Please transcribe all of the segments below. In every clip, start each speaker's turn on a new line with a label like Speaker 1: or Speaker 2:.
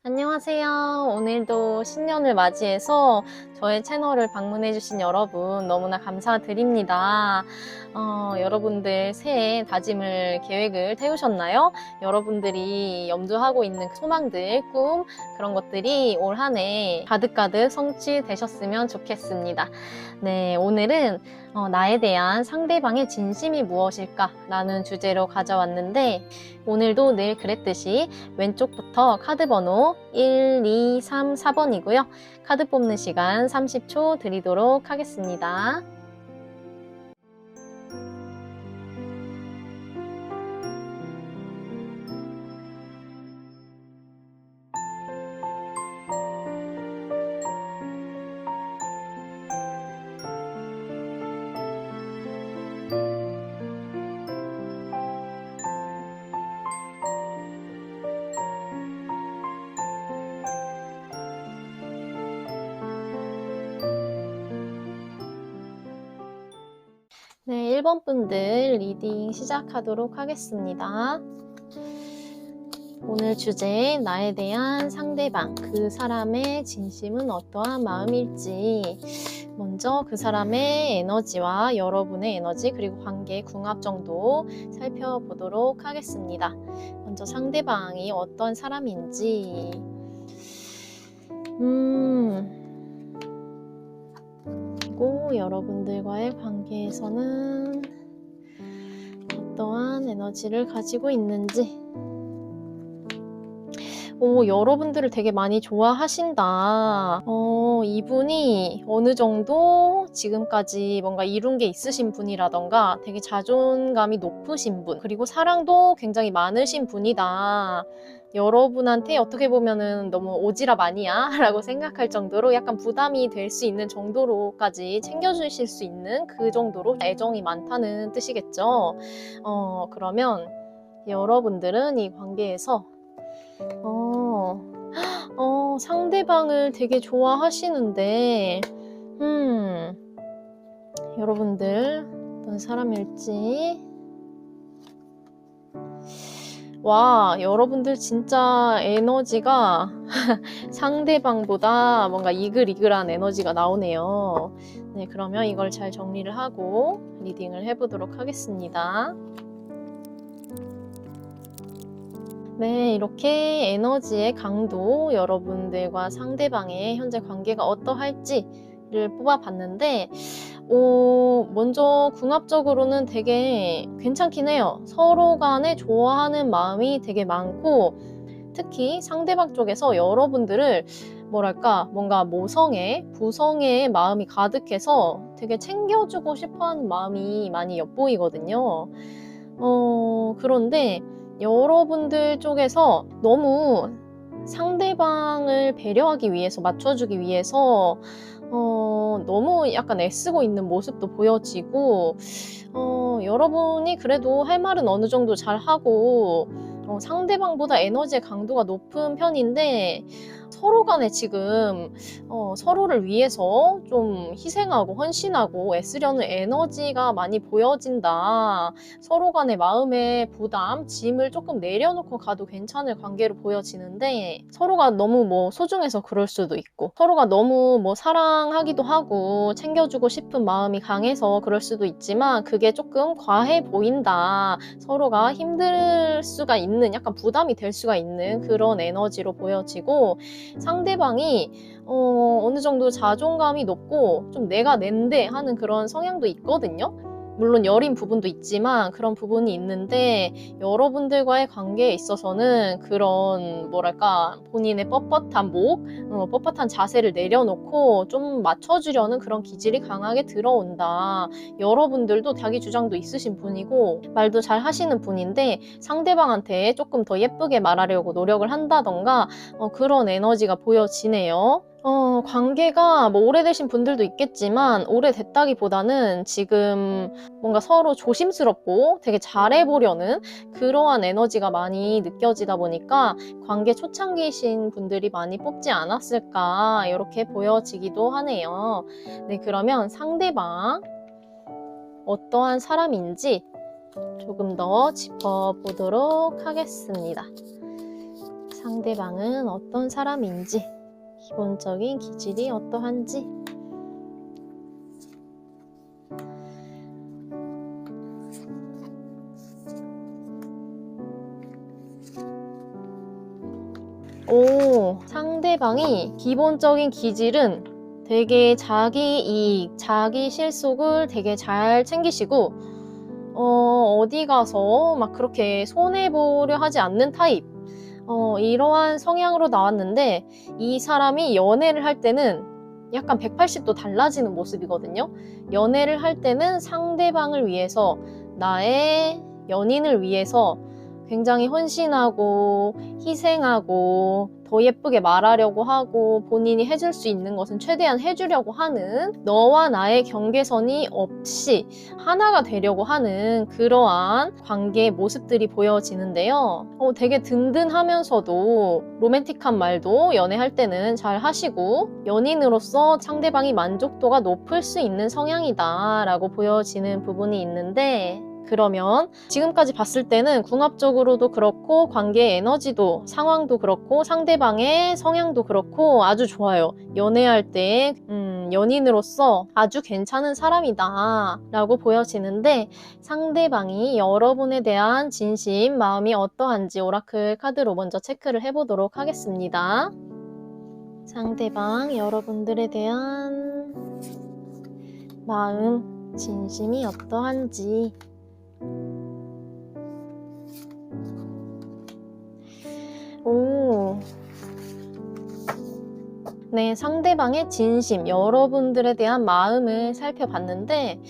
Speaker 1: 안녕하세요. 오늘도 신년을 맞이해서 저의 채널을 방문해주신 여러분 너무나 감사드립니다. 여러분들 새해 다짐을 계획을 세우셨나요? 여러분들이 염두하고 있는 소망들, 꿈 그런 것들이 올 한 해 가득가득 성취되셨으면 좋겠습니다. 네, 오늘은 나에 대한 상대방의 진심이 무엇일까? 라는 주제로 가져왔는데 오늘도 늘 그랬듯이 왼쪽부터 카드 번호 1, 2, 3, 4번이고요. 카드 뽑는 시간 30초 드리도록 하겠습니다. 네, 1번 분들 리딩 시작하도록 하겠습니다. 오늘 주제, 나에 대한 상대방, 그 사람의 진심은 어떠한 마음일지 먼저 그 사람의 에너지와 여러분의 에너지 그리고 관계 궁합 정도 살펴보도록 하겠습니다. 먼저 상대방이 어떤 사람인지 그리고 여러분들과의 관계에서는 어떠한 에너지를 가지고 있는지 여러분들을 되게 많이 좋아하신다. 이분이 어느 정도 지금까지 뭔가 이룬 게 있으신 분이라던가 되게 자존감이 높으신 분, 그리고 사랑도 굉장히 많으신 분이다. 여러분한테 어떻게 보면은 너무 오지랖 아니야? 라고 생각할 정도로 약간 부담이 될 수 있는 정도로까지 챙겨주실 수 있는 그 정도로 애정이 많다는 뜻이겠죠. 그러면 여러분들은 이 관계에서 상대방을 되게 좋아하시는데, 여러분들 어떤 사람일지. 와, 여러분들 진짜 에너지가 상대방보다 뭔가 이글이글한 에너지가 나오네요. 네, 그러면 이걸 잘 정리를 하고 리딩을 해보도록 하겠습니다. 네, 이렇게 에너지의 강도, 여러분들과 상대방의 현재 관계가 어떠할지를 뽑아봤는데 먼저 궁합적으로는 되게 괜찮긴 해요. 서로 간에 좋아하는 마음이 되게 많고 특히 상대방 쪽에서 여러분들을 뭐랄까 뭔가 모성애, 부성애의 마음이 가득해서 되게 챙겨주고 싶어하는 마음이 많이 엿보이거든요. 그런데 여러분들 쪽에서 너무 상대방을 배려하기 위해서, 맞춰주기 위해서 너무 약간 애쓰고 있는 모습도 보여지고 여러분이 그래도 할 말은 어느 정도 잘하고 상대방보다 에너지의 강도가 높은 편인데 서로 간에 지금 서로를 위해서 좀 희생하고 헌신하고 애쓰려는 에너지가 많이 보여진다. 서로 간의 마음의 부담, 짐을 조금 내려놓고 가도 괜찮을 관계로 보여지는데 서로가 너무 소중해서 그럴 수도 있고 서로가 너무 사랑하기도 하고 챙겨주고 싶은 마음이 강해서 그럴 수도 있지만 그게 조금 과해 보인다. 서로가 힘들 수가 있는, 약간 부담이 될 수가 있는 그런 에너지로 보여지고 상대방이 어느 정도 자존감이 높고 좀 내가 낸데 하는 그런 성향도 있거든요. 물론 여린 부분도 있지만 그런 부분이 있는데 여러분들과의 관계에 있어서는 그런 뭐랄까 본인의 뻣뻣한 뻣뻣한 자세를 내려놓고 좀 맞춰주려는 그런 기질이 강하게 들어온다. 여러분들도 자기 주장도 있으신 분이고 말도 잘 하시는 분인데 상대방한테 조금 더 예쁘게 말하려고 노력을 한다던가 그런 에너지가 보여지네요. 관계가 오래되신 분들도 있겠지만 오래됐다기보다는 지금 뭔가 서로 조심스럽고 되게 잘해보려는 그러한 에너지가 많이 느껴지다 보니까 관계 초창기이신 분들이 많이 뽑지 않았을까 이렇게 보여지기도 하네요. 네, 그러면 상대방 어떠한 사람인지 조금 더 짚어보도록 하겠습니다. 상대방은 어떤 사람인지, 기본적인 기질이 어떠한지. 상대방이 기본적인 기질은 되게 자기 이익, 자기 실속을 되게 잘 챙기시고 어디 가서 막 그렇게 손해보려 하지 않는 타입, 이러한 성향으로 나왔는데, 이 사람이 연애를 할 때는 약간 180도 달라지는 모습이거든요. 연애를 할 때는 상대방을 위해서, 나의 연인을 위해서 굉장히 헌신하고 희생하고 더 예쁘게 말하려고 하고 본인이 해줄 수 있는 것은 최대한 해주려고 하는, 너와 나의 경계선이 없이 하나가 되려고 하는 그러한 관계의 모습들이 보여지는데요. 되게 든든하면서도 로맨틱한 말도 연애할 때는 잘 하시고 연인으로서 상대방이 만족도가 높을 수 있는 성향이다 라고 보여지는 부분이 있는데, 그러면 지금까지 봤을 때는 궁합적으로도 그렇고 관계의 에너지도, 상황도 그렇고 상대방의 성향도 그렇고 아주 좋아요. 연애할 때 연인으로서 아주 괜찮은 사람이다 라고 보여지는데, 상대방이 여러분에 대한 진심, 마음이 어떠한지 오라클 카드로 먼저 체크를 해보도록 하겠습니다. 상대방 여러분들에 대한 마음, 진심이 어떠한지. 네, 상대방의 진심, 여러분들에 대한 마음을 살펴봤는데,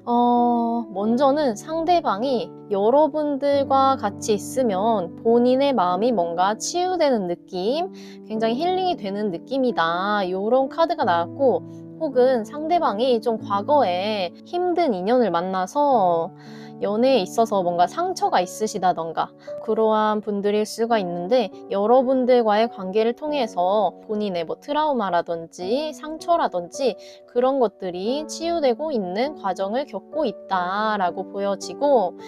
Speaker 1: 먼저는 상대방이 여러분들과 같이 있으면 본인의 마음이 뭔가 치유되는 느낌, 굉장히 힐링이 되는 느낌이다, 이런 카드가 나왔고, 혹은 상대방이 좀 과거에 힘든 인연을 만나서 연애에 있어서 뭔가 상처가 있으시다던가 그러한 분들일 수가 있는데, 여러분들과의 관계를 통해서 본인의 트라우마라든지 상처라든지 그런 것들이 치유되고 있는 과정을 겪고 있다라고 보여지고,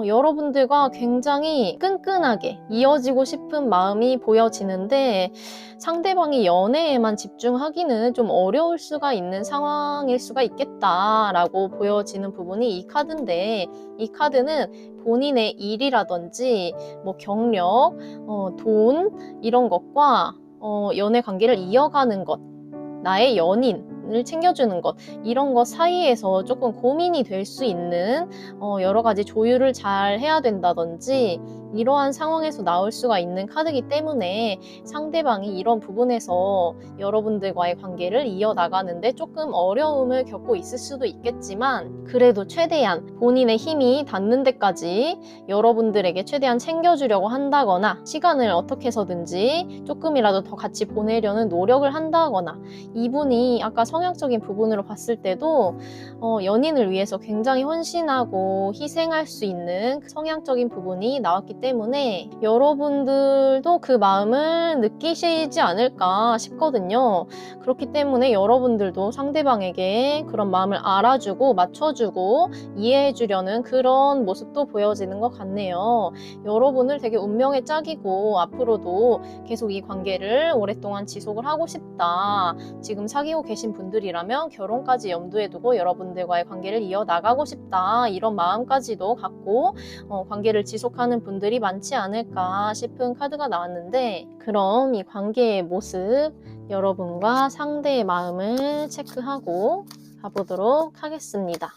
Speaker 1: 여러분들과 굉장히 끈끈하게 이어지고 싶은 마음이 보여지는데, 상대방이 연애에만 집중하기는 좀 어려울 수가 있는 상황일 수가 있겠다라고 보여지는 부분이 이 카드인데, 이 카드는 본인의 일이라든지 경력, 돈 이런 것과 연애 관계를 이어가는 것, 나의 연인을 챙겨주는 것, 이런 것 사이에서 조금 고민이 될 수 있는 여러 가지 조율을 잘 해야 된다든지 이러한 상황에서 나올 수가 있는 카드이기 때문에, 상대방이 이런 부분에서 여러분들과의 관계를 이어나가는데 조금 어려움을 겪고 있을 수도 있겠지만, 그래도 최대한 본인의 힘이 닿는 데까지 여러분들에게 최대한 챙겨주려고 한다거나, 시간을 어떻게 해서든지 조금이라도 더 같이 보내려는 노력을 한다거나, 이분이 아까 성향적인 부분으로 봤을 때도 연인을 위해서 굉장히 헌신하고 희생할 수 있는 성향적인 부분이 나왔기 때문에 여러분들도 그 마음을 느끼시지 않을까 싶거든요. 그렇기 때문에 여러분들도 상대방에게 그런 마음을 알아주고 맞춰주고 이해해주려는 그런 모습도 보여지는 것 같네요. 여러분을 되게 운명의 짝이고 앞으로도 계속 이 관계를 오랫동안 지속을 하고 싶다, 지금 사귀고 계신 분들이라면 결혼까지 염두에 두고 여러분들과의 관계를 이어나가고 싶다, 이런 마음까지도 갖고 관계를 지속하는 분들이 많지 않을까 싶은 카드가 나왔는데, 그럼 이 관계의 모습, 여러분과 상대의 마음을 체크하고 가보도록 하겠습니다.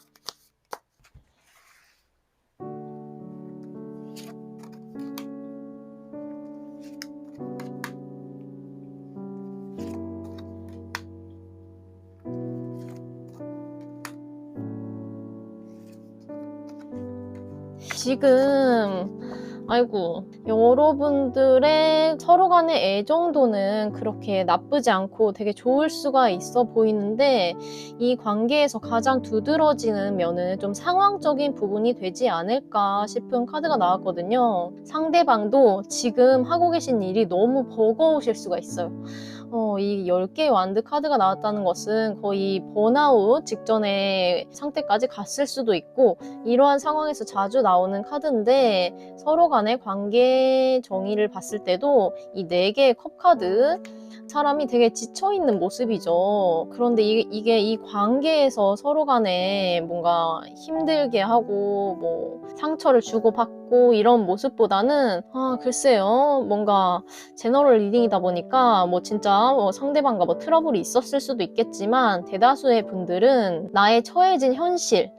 Speaker 1: 지금 여러분들의 서로 간의 애정도는 그렇게 나쁘지 않고 되게 좋을 수가 있어 보이는데, 이 관계에서 가장 두드러지는 면은 좀 상황적인 부분이 되지 않을까 싶은 카드가 나왔거든요. 상대방도 지금 하고 계신 일이 너무 버거우실 수가 있어요. 이 10개의 완드 카드가 나왔다는 것은 거의 번아웃 직전의 상태까지 갔을 수도 있고, 이러한 상황에서 자주 나오는 카드인데, 서로 간의 관계에 관계 정의를 봤을 때도 이 4개의 컵 카드, 사람이 되게 지쳐있는 모습이죠. 그런데 이게 이 관계에서 서로 간에 뭔가 힘들게 하고 뭐 상처를 주고받고 이런 모습보다는 글쎄요, 뭔가 제너럴 리딩이다 보니까 뭐 진짜 뭐 상대방과 뭐 트러블이 있었을 수도 있겠지만 대다수의 분들은 나의 처해진 현실,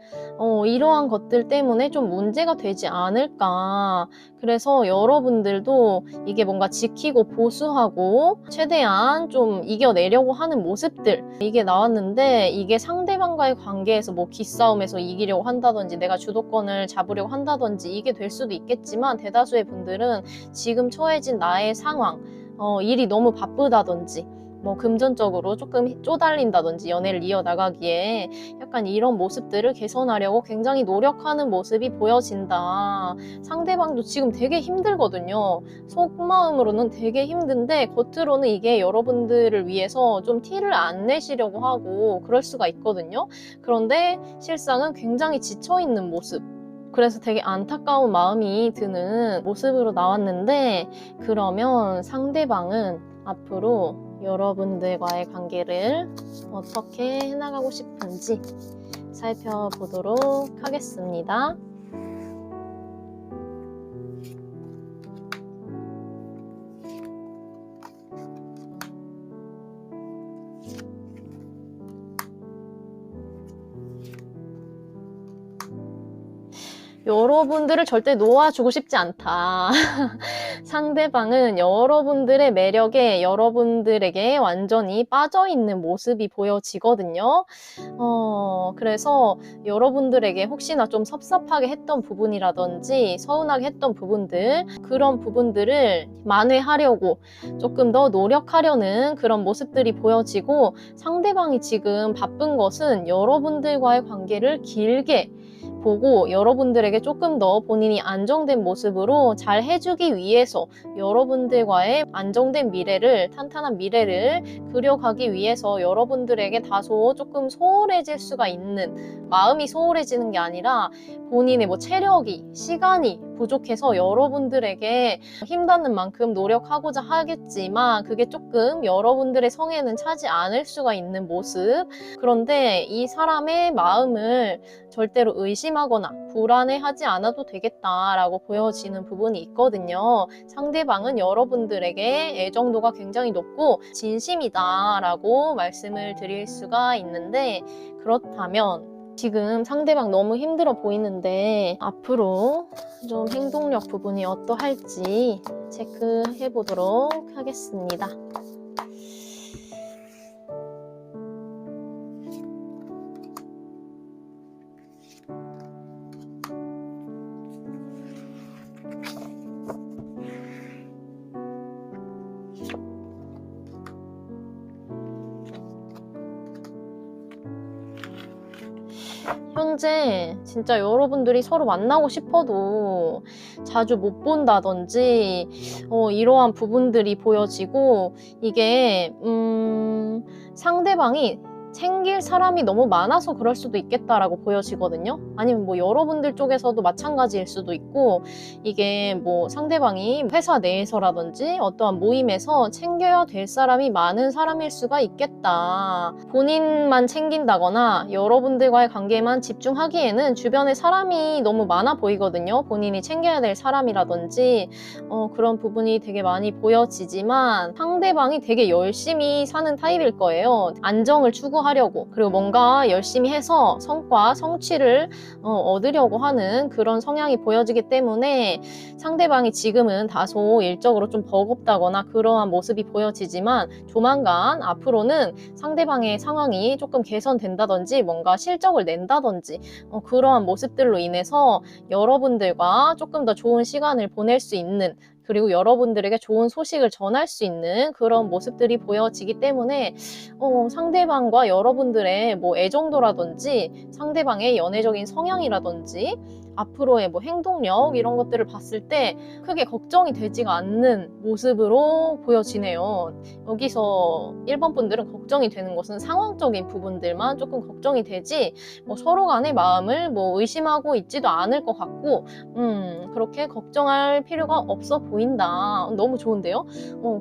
Speaker 1: 이러한 것들 때문에 좀 문제가 되지 않을까. 그래서 여러분들도 이게 뭔가 지키고 보수하고 최대한 좀 이겨내려고 하는 모습들, 이게 나왔는데, 이게 상대방과의 관계에서 뭐 기싸움에서 이기려고 한다든지 내가 주도권을 잡으려고 한다든지 이게 될 수도 있겠지만, 대다수의 분들은 지금 처해진 나의 상황, 일이 너무 바쁘다든지 뭐 금전적으로 조금 쪼달린다든지 연애를 이어나가기에 약간 이런 모습들을 개선하려고 굉장히 노력하는 모습이 보여진다. 상대방도 지금 되게 힘들거든요. 속마음으로는 되게 힘든데 겉으로는 이게 여러분들을 위해서 좀 티를 안 내시려고 하고 그럴 수가 있거든요. 그런데 실상은 굉장히 지쳐있는 모습, 그래서 되게 안타까운 마음이 드는 모습으로 나왔는데, 그러면 상대방은 앞으로 여러분들과의 관계를 어떻게 해나가고 싶은지 살펴보도록 하겠습니다. 여러분들을 절대 놓아주고 싶지 않다. 상대방은 여러분들의 매력에, 여러분들에게 완전히 빠져있는 모습이 보여지거든요. 그래서 여러분들에게 혹시나 좀 섭섭하게 했던 부분이라든지 서운하게 했던 부분들, 그런 부분들을 만회하려고 조금 더 노력하려는 그런 모습들이 보여지고, 상대방이 지금 바쁜 것은 여러분들과의 관계를 길게 보고 여러분들에게 조금 더 본인이 안정된 모습으로 잘 해주기 위해서, 여러분들과의 안정된 미래를, 탄탄한 미래를 그려가기 위해서 여러분들에게 다소 조금 소홀해질 수가 있는, 마음이 소홀해지는 게 아니라 본인의 뭐 체력이, 시간이 부족해서 여러분들에게 힘닿는 만큼 노력하고자 하겠지만 그게 조금 여러분들의 성에는 차지 않을 수가 있는 모습. 그런데 이 사람의 마음을 절대로 의심하거나 불안해하지 않아도 되겠다라고 보여지는 부분이 있거든요. 상대방은 여러분들에게 애정도가 굉장히 높고 진심이다라고 말씀을 드릴 수가 있는데, 그렇다면 지금 상대방 너무 힘들어 보이는데 앞으로 좀 행동력 부분이 어떠할지 체크해 보도록 하겠습니다. 현재 진짜 여러분들이 서로 만나고 싶어도 자주 못 본다든지 이러한 부분들이 보여지고, 이게 상대방이 챙길 사람이 너무 많아서 그럴 수도 있겠다라고 보여지거든요. 아니면 뭐 여러분들 쪽에서도 마찬가지일 수도 있고, 이게 뭐 상대방이 회사 내에서라든지 어떠한 모임에서 챙겨야 될 사람이 많은 사람일 수가 있겠다. 본인만 챙긴다거나 여러분들과의 관계에만 집중하기에는 주변에 사람이 너무 많아 보이거든요. 본인이 챙겨야 될 사람이라든지 그런 부분이 되게 많이 보여지지만, 상대방이 되게 열심히 사는 타입일 거예요. 안정을 추구하려고, 그리고 뭔가 열심히 해서 성과, 성취를 얻으려고 하는 그런 성향이 보여지기 때문에 상대방이 지금은 다소 일적으로 좀 버겁다거나 그러한 모습이 보여지지만, 조만간 앞으로는 상대방의 상황이 조금 개선된다든지 뭔가 실적을 낸다든지 그러한 모습들로 인해서 여러분들과 조금 더 좋은 시간을 보낼 수 있는, 그리고 여러분들에게 좋은 소식을 전할 수 있는 그런 모습들이 보여지기 때문에 상대방과 여러분들의 뭐 애정도라든지 상대방의 연애적인 성향이라든지 앞으로의 뭐 행동력 이런 것들을 봤을 때 크게 걱정이 되지가 않는 모습으로 보여지네요. 여기서 1번 분들은 걱정이 되는 것은 상황적인 부분들만 조금 걱정이 되지 뭐 서로 간의 마음을 뭐 의심하고 있지도 않을 것 같고 그렇게 걱정할 필요가 없어 보인다. 너무 좋은데요?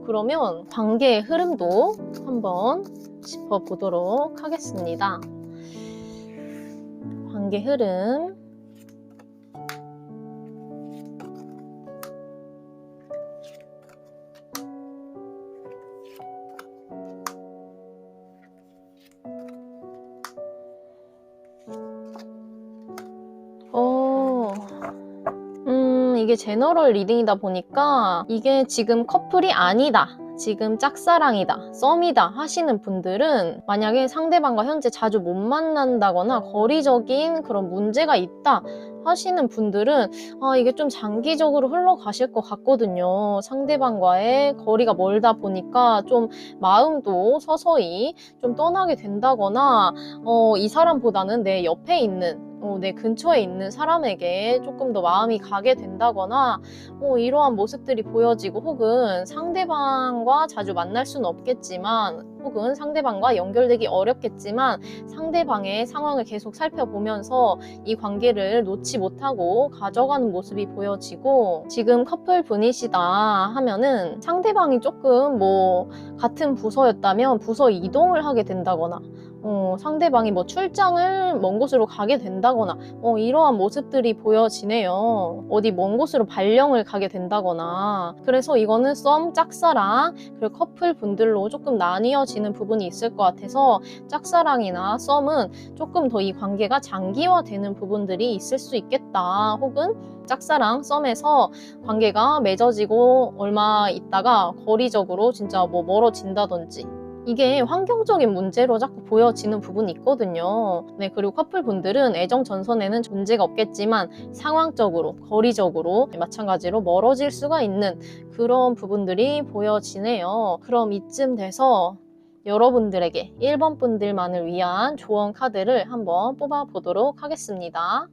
Speaker 1: 그러면 관계의 흐름도 한번 짚어보도록 하겠습니다. 관계 흐름. 이게 제너럴 리딩이다 보니까 이게 지금 커플이 아니다, 지금 짝사랑이다, 썸이다 하시는 분들은 만약에 상대방과 현재 자주 못 만난다거나 거리적인 그런 문제가 있다 하시는 분들은 이게 좀 장기적으로 흘러가실 것 같거든요. 상대방과의 거리가 멀다 보니까 좀 마음도 서서히 좀 떠나게 된다거나 이 사람보다는 내 옆에 있는 내 근처에 있는 사람에게 조금 더 마음이 가게 된다거나 이러한 모습들이 보여지고 혹은 상대방과 자주 만날 수는 없겠지만 혹은 상대방과 연결되기 어렵겠지만 상대방의 상황을 계속 살펴보면서 이 관계를 놓지 못하고 가져가는 모습이 보여지고 지금 커플 분이시다 하면은 상대방이 조금 뭐 같은 부서였다면 부서 이동을 하게 된다거나 상대방이 뭐 출장을 먼 곳으로 가게 된다거나 이러한 모습들이 보여지네요. 어디 먼 곳으로 발령을 가게 된다거나 그래서 이거는 썸, 짝사랑 그리고 커플 분들로 조금 나뉘어지는 부분이 있을 것 같아서 짝사랑이나 썸은 조금 더 이 관계가 장기화되는 부분들이 있을 수 있겠다. 혹은 짝사랑, 썸에서 관계가 맺어지고 얼마 있다가 거리적으로 진짜 뭐 멀어진다든지 이게 환경적인 문제로 자꾸 보여지는 부분이 있거든요. 네, 그리고 커플분들은 애정 전선에는 문제가 없겠지만 상황적으로, 거리적으로 마찬가지로 멀어질 수가 있는 그런 부분들이 보여지네요. 그럼 이쯤 돼서 여러분들에게 1번 분들만을 위한 조언 카드를 한번 뽑아보도록 하겠습니다.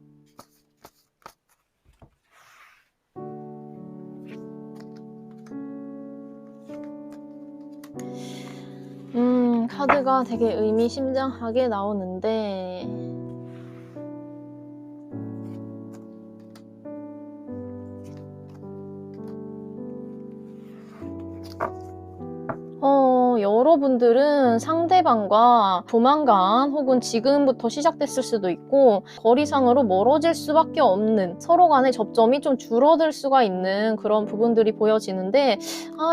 Speaker 1: 카드가 되게 의미심장하게 나오는데 여러분들은 상대방과 조만간 혹은 지금부터 시작됐을 수도 있고 거리상으로 멀어질 수밖에 없는 서로 간의 접점이 좀 줄어들 수가 있는 그런 부분들이 보여지는데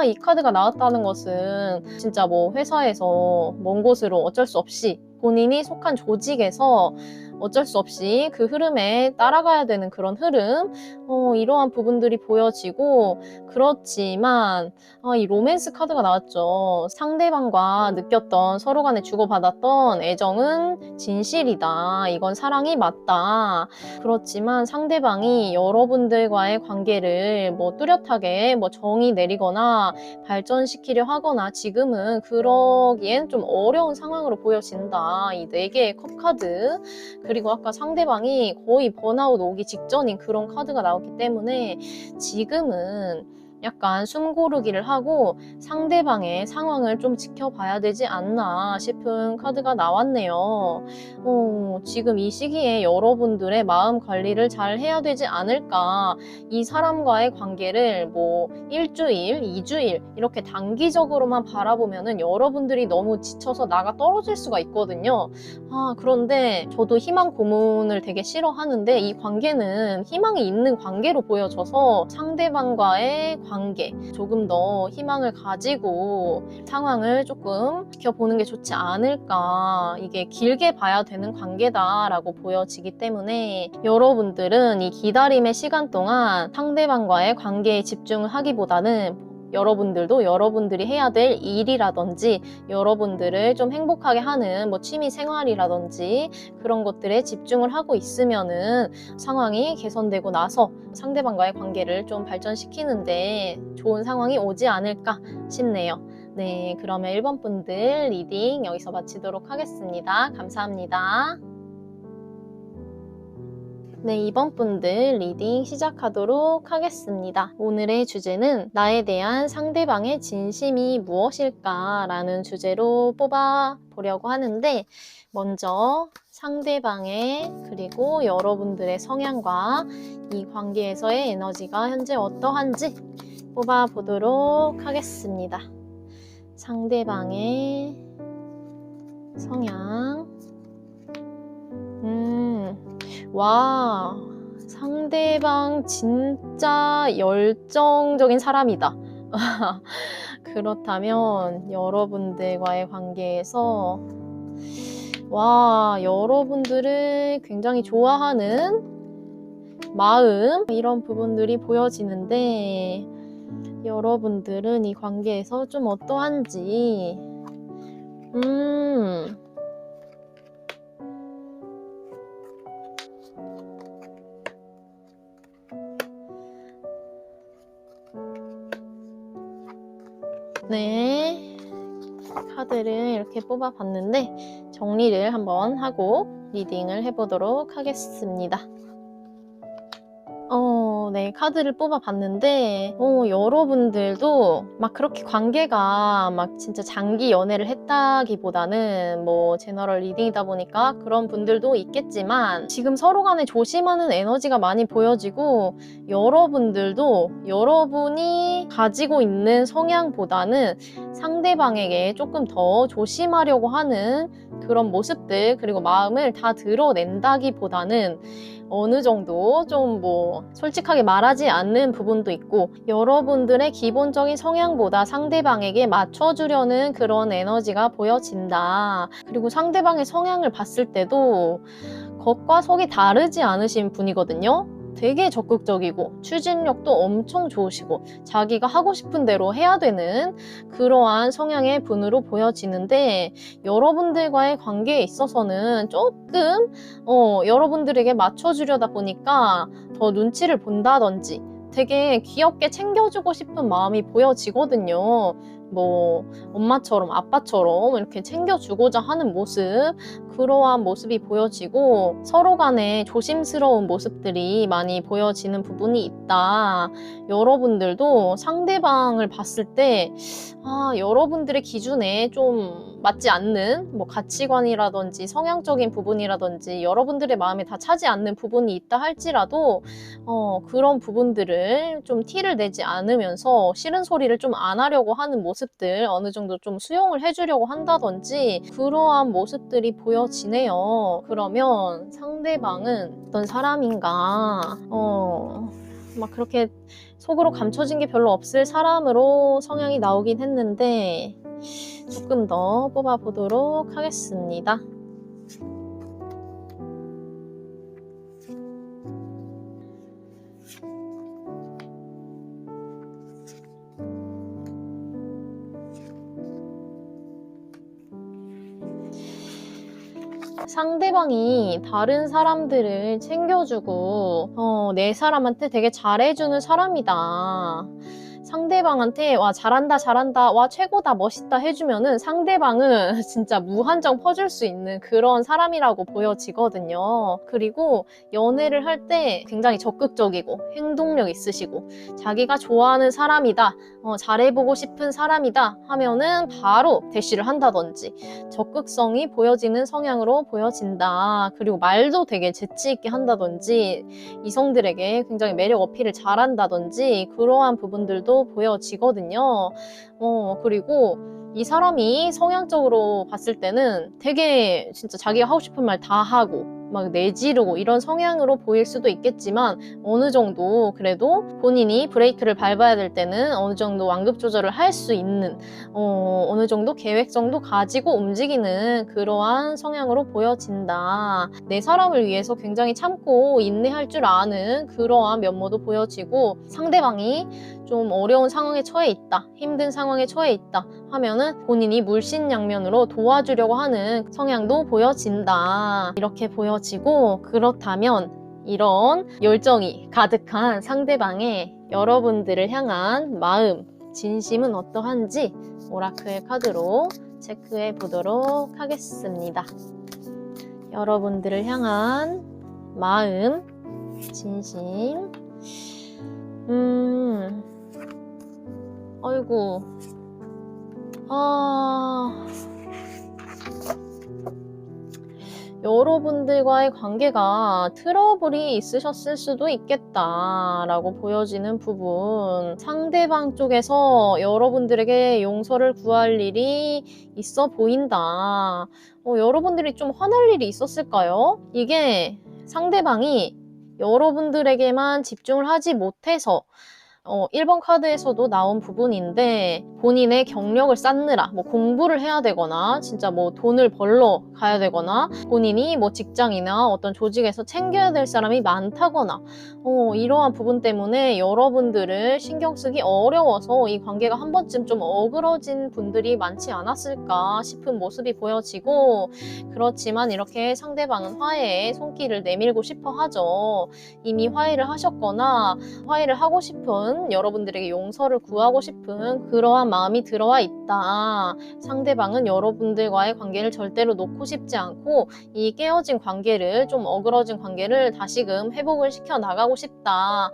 Speaker 1: 이 카드가 나왔다는 것은 진짜 뭐 회사에서 먼 곳으로 어쩔 수 없이 본인이 속한 조직에서 어쩔 수 없이 그 흐름에 따라가야 되는 그런 흐름 이러한 부분들이 보여지고 그렇지만 이 로맨스 카드가 나왔죠. 상대방과 느꼈던 서로 간에 주고받았던 애정은 진실이다. 이건 사랑이 맞다. 그렇지만 상대방이 여러분들과의 관계를 뭐 뚜렷하게 뭐 정의 내리거나 발전시키려 하거나 지금은 그러기엔 좀 어려운 상황으로 보여진다. 이 4개의 컵 카드 그리고 아까 상대방이 거의 번아웃 오기 직전인 그런 카드가 나왔기 때문에 지금은 약간 숨 고르기를 하고 상대방의 상황을 좀 지켜봐야 되지 않나 싶은 카드가 나왔네요. 지금 이 시기에 여러분들의 마음 관리를 잘 해야 되지 않을까. 이 사람과의 관계를 뭐 1주일, 2주일 이렇게 단기적으로만 바라보면은 여러분들이 너무 지쳐서 나가 떨어질 수가 있거든요. 그런데 저도 희망 고문을 되게 싫어하는데 이 관계는 희망이 있는 관계로 보여져서 상대방과의 관계 조금 더 희망을 가지고 상황을 조금 지켜보는 게 좋지 않을까. 이게 길게 봐야 되는 관계다라고 보여지기 때문에 여러분들은 이 기다림의 시간 동안 상대방과의 관계에 집중을 하기보다는 여러분들도 여러분들이 해야 될 일이라든지 여러분들을 좀 행복하게 하는 뭐 취미 생활이라든지 그런 것들에 집중을 하고 있으면은 상황이 개선되고 나서 상대방과의 관계를 좀 발전시키는데 좋은 상황이 오지 않을까 싶네요. 네, 그러면 1번 분들 리딩 여기서 마치도록 하겠습니다. 감사합니다. 네, 이번 분들 리딩 시작하도록 하겠습니다. 오늘의 주제는 나에 대한 상대방의 진심이 무엇일까 라는 주제로 뽑아보려고 하는데, 먼저 상대방의 그리고 여러분들의 성향과 이 관계에서의 에너지가 현재 어떠한지 뽑아보도록 하겠습니다. 상대방의 성향. 와, 상대방 진짜 열정적인 사람이다. 그렇다면 여러분들과의 관계에서 여러분들을 굉장히 좋아하는 마음, 이런 부분들이 보여지는데, 여러분들은 이 관계에서 좀 어떠한지. 네, 카드를 이렇게 뽑아봤는데 정리를 한번 하고 리딩을 해보도록 하겠습니다. 네, 카드를 뽑아봤는데 여러분들도 막 그렇게 관계가 막 진짜 장기 연애를 했다기보다는 뭐 제너럴 리딩이다 보니까 그런 분들도 있겠지만, 지금 서로 간에 조심하는 에너지가 많이 보여지고, 여러분들도 여러분이 가지고 있는 성향보다는 상대방에게 조금 더 조심하려고 하는 그런 모습들, 그리고 마음을 다 드러낸다기보다는 어느 정도 좀 솔직하게 말하지 않는 부분도 있고, 여러분들의 기본적인 성향보다 상대방에게 맞춰주려는 그런 에너지가 보여진다. 그리고 상대방의 성향을 봤을 때도 겉과 속이 다르지 않으신 분이거든요. 되게 적극적이고 추진력도 엄청 좋으시고 자기가 하고 싶은 대로 해야 되는 그러한 성향의 분으로 보여지는데, 여러분들과의 관계에 있어서는 조금 여러분들에게 맞춰주려다 보니까 더 눈치를 본다든지 되게 귀엽게 챙겨주고 싶은 마음이 보여지거든요. 엄마처럼 아빠처럼 이렇게 챙겨주고자 하는 모습, 그러한 모습이 보여지고 서로 간에 조심스러운 모습들이 많이 보여지는 부분이 있다. 여러분들도 상대방을 봤을 때 여러분들의 기준에 좀 맞지 않는 가치관이라든지 성향적인 부분이라든지 여러분들의 마음에 다 차지 않는 부분이 있다 할지라도 그런 부분들을 좀 티를 내지 않으면서 싫은 소리를 좀 안 하려고 하는 모습들, 어느 정도 좀 수용을 해주려고 한다든지 그러한 모습들이 보여지네요. 그러면 상대방은 어떤 사람인가? 막 그렇게 속으로 감춰진 게 별로 없을 사람으로 성향이 나오긴 했는데, 조금 더 뽑아보도록 하겠습니다. 상대방이 다른 사람들을 챙겨주고 내 사람한테 되게 잘해주는 사람이다. 상대방한테 와 잘한다 잘한다, 와 최고다 멋있다 해주면은 상대방은 진짜 무한정 퍼줄 수 있는 그런 사람이라고 보여지거든요. 그리고 연애를 할 때 굉장히 적극적이고 행동력 있으시고, 자기가 좋아하는 사람이다, 잘해보고 싶은 사람이다 하면은 바로 대시를 한다든지 적극성이 보여지는 성향으로 보여진다. 그리고 말도 되게 재치있게 한다든지 이성들에게 굉장히 매력 어필을 잘한다든지 그러한 부분들도 보여지거든요. 그리고 이 사람이 성향적으로 봤을 때는 되게 진짜 자기가 하고 싶은 말 다 하고 막 내지르고 이런 성향으로 보일 수도 있겠지만, 어느 정도 그래도 본인이 브레이크를 밟아야 될 때는 어느 정도 완급 조절을 할 수 있는 어느 정도 계획성도 가지고 움직이는 그러한 성향으로 보여진다. 내 사람을 위해서 굉장히 참고 인내할 줄 아는 그러한 면모도 보여지고, 상대방이 좀 어려운 상황에 처해 있다, 힘든 상황에 처해 있다 하면은 본인이 물신양면으로 도와주려고 하는 성향도 보여진다. 이렇게 보여지고, 그렇다면 이런 열정이 가득한 상대방의 여러분들을 향한 마음, 진심은 어떠한지 오라클 카드로 체크해 보도록 하겠습니다. 여러분들을 향한 마음, 진심. 아이고. 여러분들과의 관계가 트러블이 있으셨을 수도 있겠다라고 보여지는 부분. 상대방 쪽에서 여러분들에게 용서를 구할 일이 있어 보인다. 여러분들이 좀 화날 일이 있었을까요? 이게 상대방이 여러분들에게만 집중을 하지 못해서 1번 카드에서도 나온 부분인데 본인의 경력을 쌓느라 뭐 공부를 해야 되거나 진짜 뭐 돈을 벌러 가야 되거나 본인이 뭐 직장이나 어떤 조직에서 챙겨야 될 사람이 많다거나 이러한 부분 때문에 여러분들을 신경 쓰기 어려워서 이 관계가 한 번쯤 좀 어그러진 분들이 많지 않았을까 싶은 모습이 보여지고, 그렇지만 이렇게 상대방은 화해에 손길을 내밀고 싶어 하죠. 이미 화해를 하셨거나 화해를 하고 싶은, 여러분들에게 용서를 구하고 싶은 그러한 마음이 들어와 있다. 상대방은 여러분들과의 관계를 절대로 놓고 싶지 않고 이 깨어진 관계를, 좀 어그러진 관계를 다시금 회복을 시켜 나가고 싶다.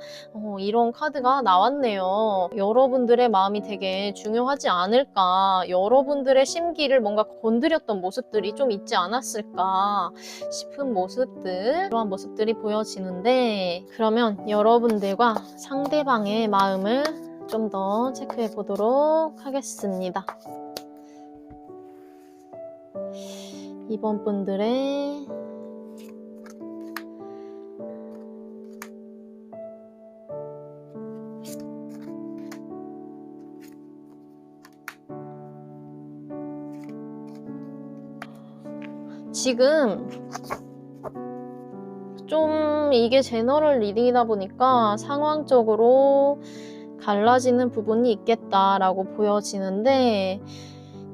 Speaker 1: 이런 카드가 나왔네요. 여러분들의 마음이 되게 중요하지 않을까, 여러분들의 심기를 뭔가 건드렸던 모습들이 좀 있지 않았을까 싶은 모습들, 그러한 모습들이 보여지는데, 그러면 여러분들과 상대방의 마음을 좀 더 체크해 보도록 하겠습니다. 이번 분들의 지금 좀 이게 제너럴 리딩이다 보니까 상황적으로 갈라지는 부분이 있겠다라고 보여지는데,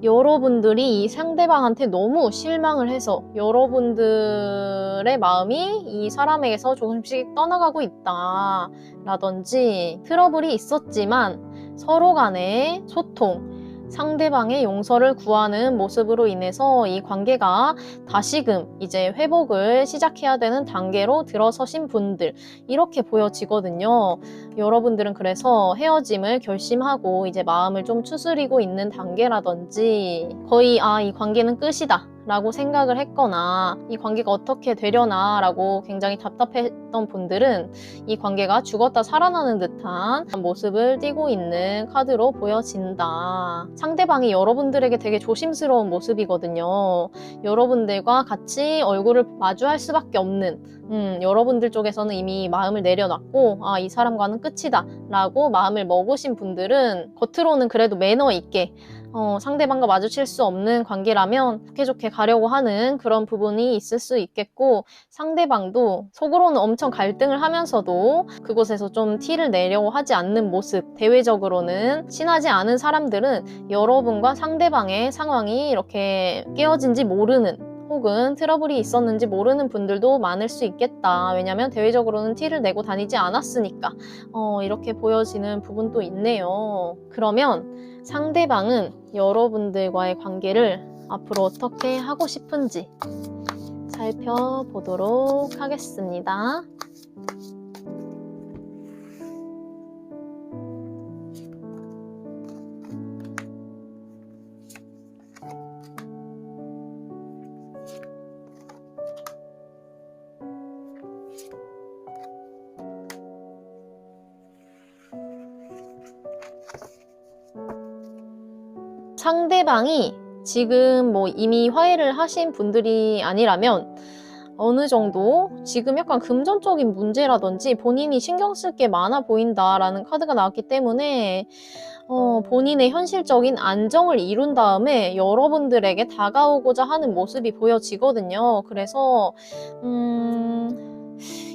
Speaker 1: 여러분들이 이 상대방한테 너무 실망을 해서 여러분들의 마음이 이 사람에게서 조금씩 떠나가고 있다 라든지, 트러블이 있었지만 서로 간의 소통, 상대방의 용서를 구하는 모습으로 인해서 이 관계가 다시금 이제 회복을 시작해야 되는 단계로 들어서신 분들, 이렇게 보여지거든요. 여러분들은 그래서 헤어짐을 결심하고 이제 마음을 좀 추스리고 있는 단계라든지, 거의 이 관계는 끝이다 라고 생각을 했거나 이 관계가 어떻게 되려나 라고 굉장히 답답했던 분들은 이 관계가 죽었다 살아나는 듯한 모습을 띠고 있는 카드로 보여진다. 상대방이 여러분들에게 되게 조심스러운 모습이거든요. 여러분들과 같이 얼굴을 마주할 수밖에 없는, 여러분들 쪽에서는 이미 마음을 내려놨고 이 사람과는 끝이다 라고 마음을 먹으신 분들은 겉으로는 그래도 매너 있게 상대방과 마주칠 수 없는 관계라면 좋게 가려고 하는 그런 부분이 있을 수 있겠고, 상대방도 속으로는 엄청 갈등을 하면서도 그곳에서 좀 티를 내려고 하지 않는 모습, 대외적으로는 친하지 않은 사람들은 여러분과 상대방의 상황이 이렇게 깨어진지 모르는, 혹은 트러블이 있었는지 모르는 분들도 많을 수 있겠다. 왜냐면 대외적으로는 티를 내고 다니지 않았으니까 이렇게 보여지는 부분도 있네요. 그러면 상대방은 여러분들과의 관계를 앞으로 어떻게 하고 싶은지 살펴보도록 하겠습니다. 상대방이 지금 뭐 이미 화해를 하신 분들이 아니라면 어느 정도 지금 약간 금전적인 문제라든지 본인이 신경 쓸 게 많아 보인다라는 카드가 나왔기 때문에 본인의 현실적인 안정을 이룬 다음에 여러분들에게 다가오고자 하는 모습이 보여지거든요. 그래서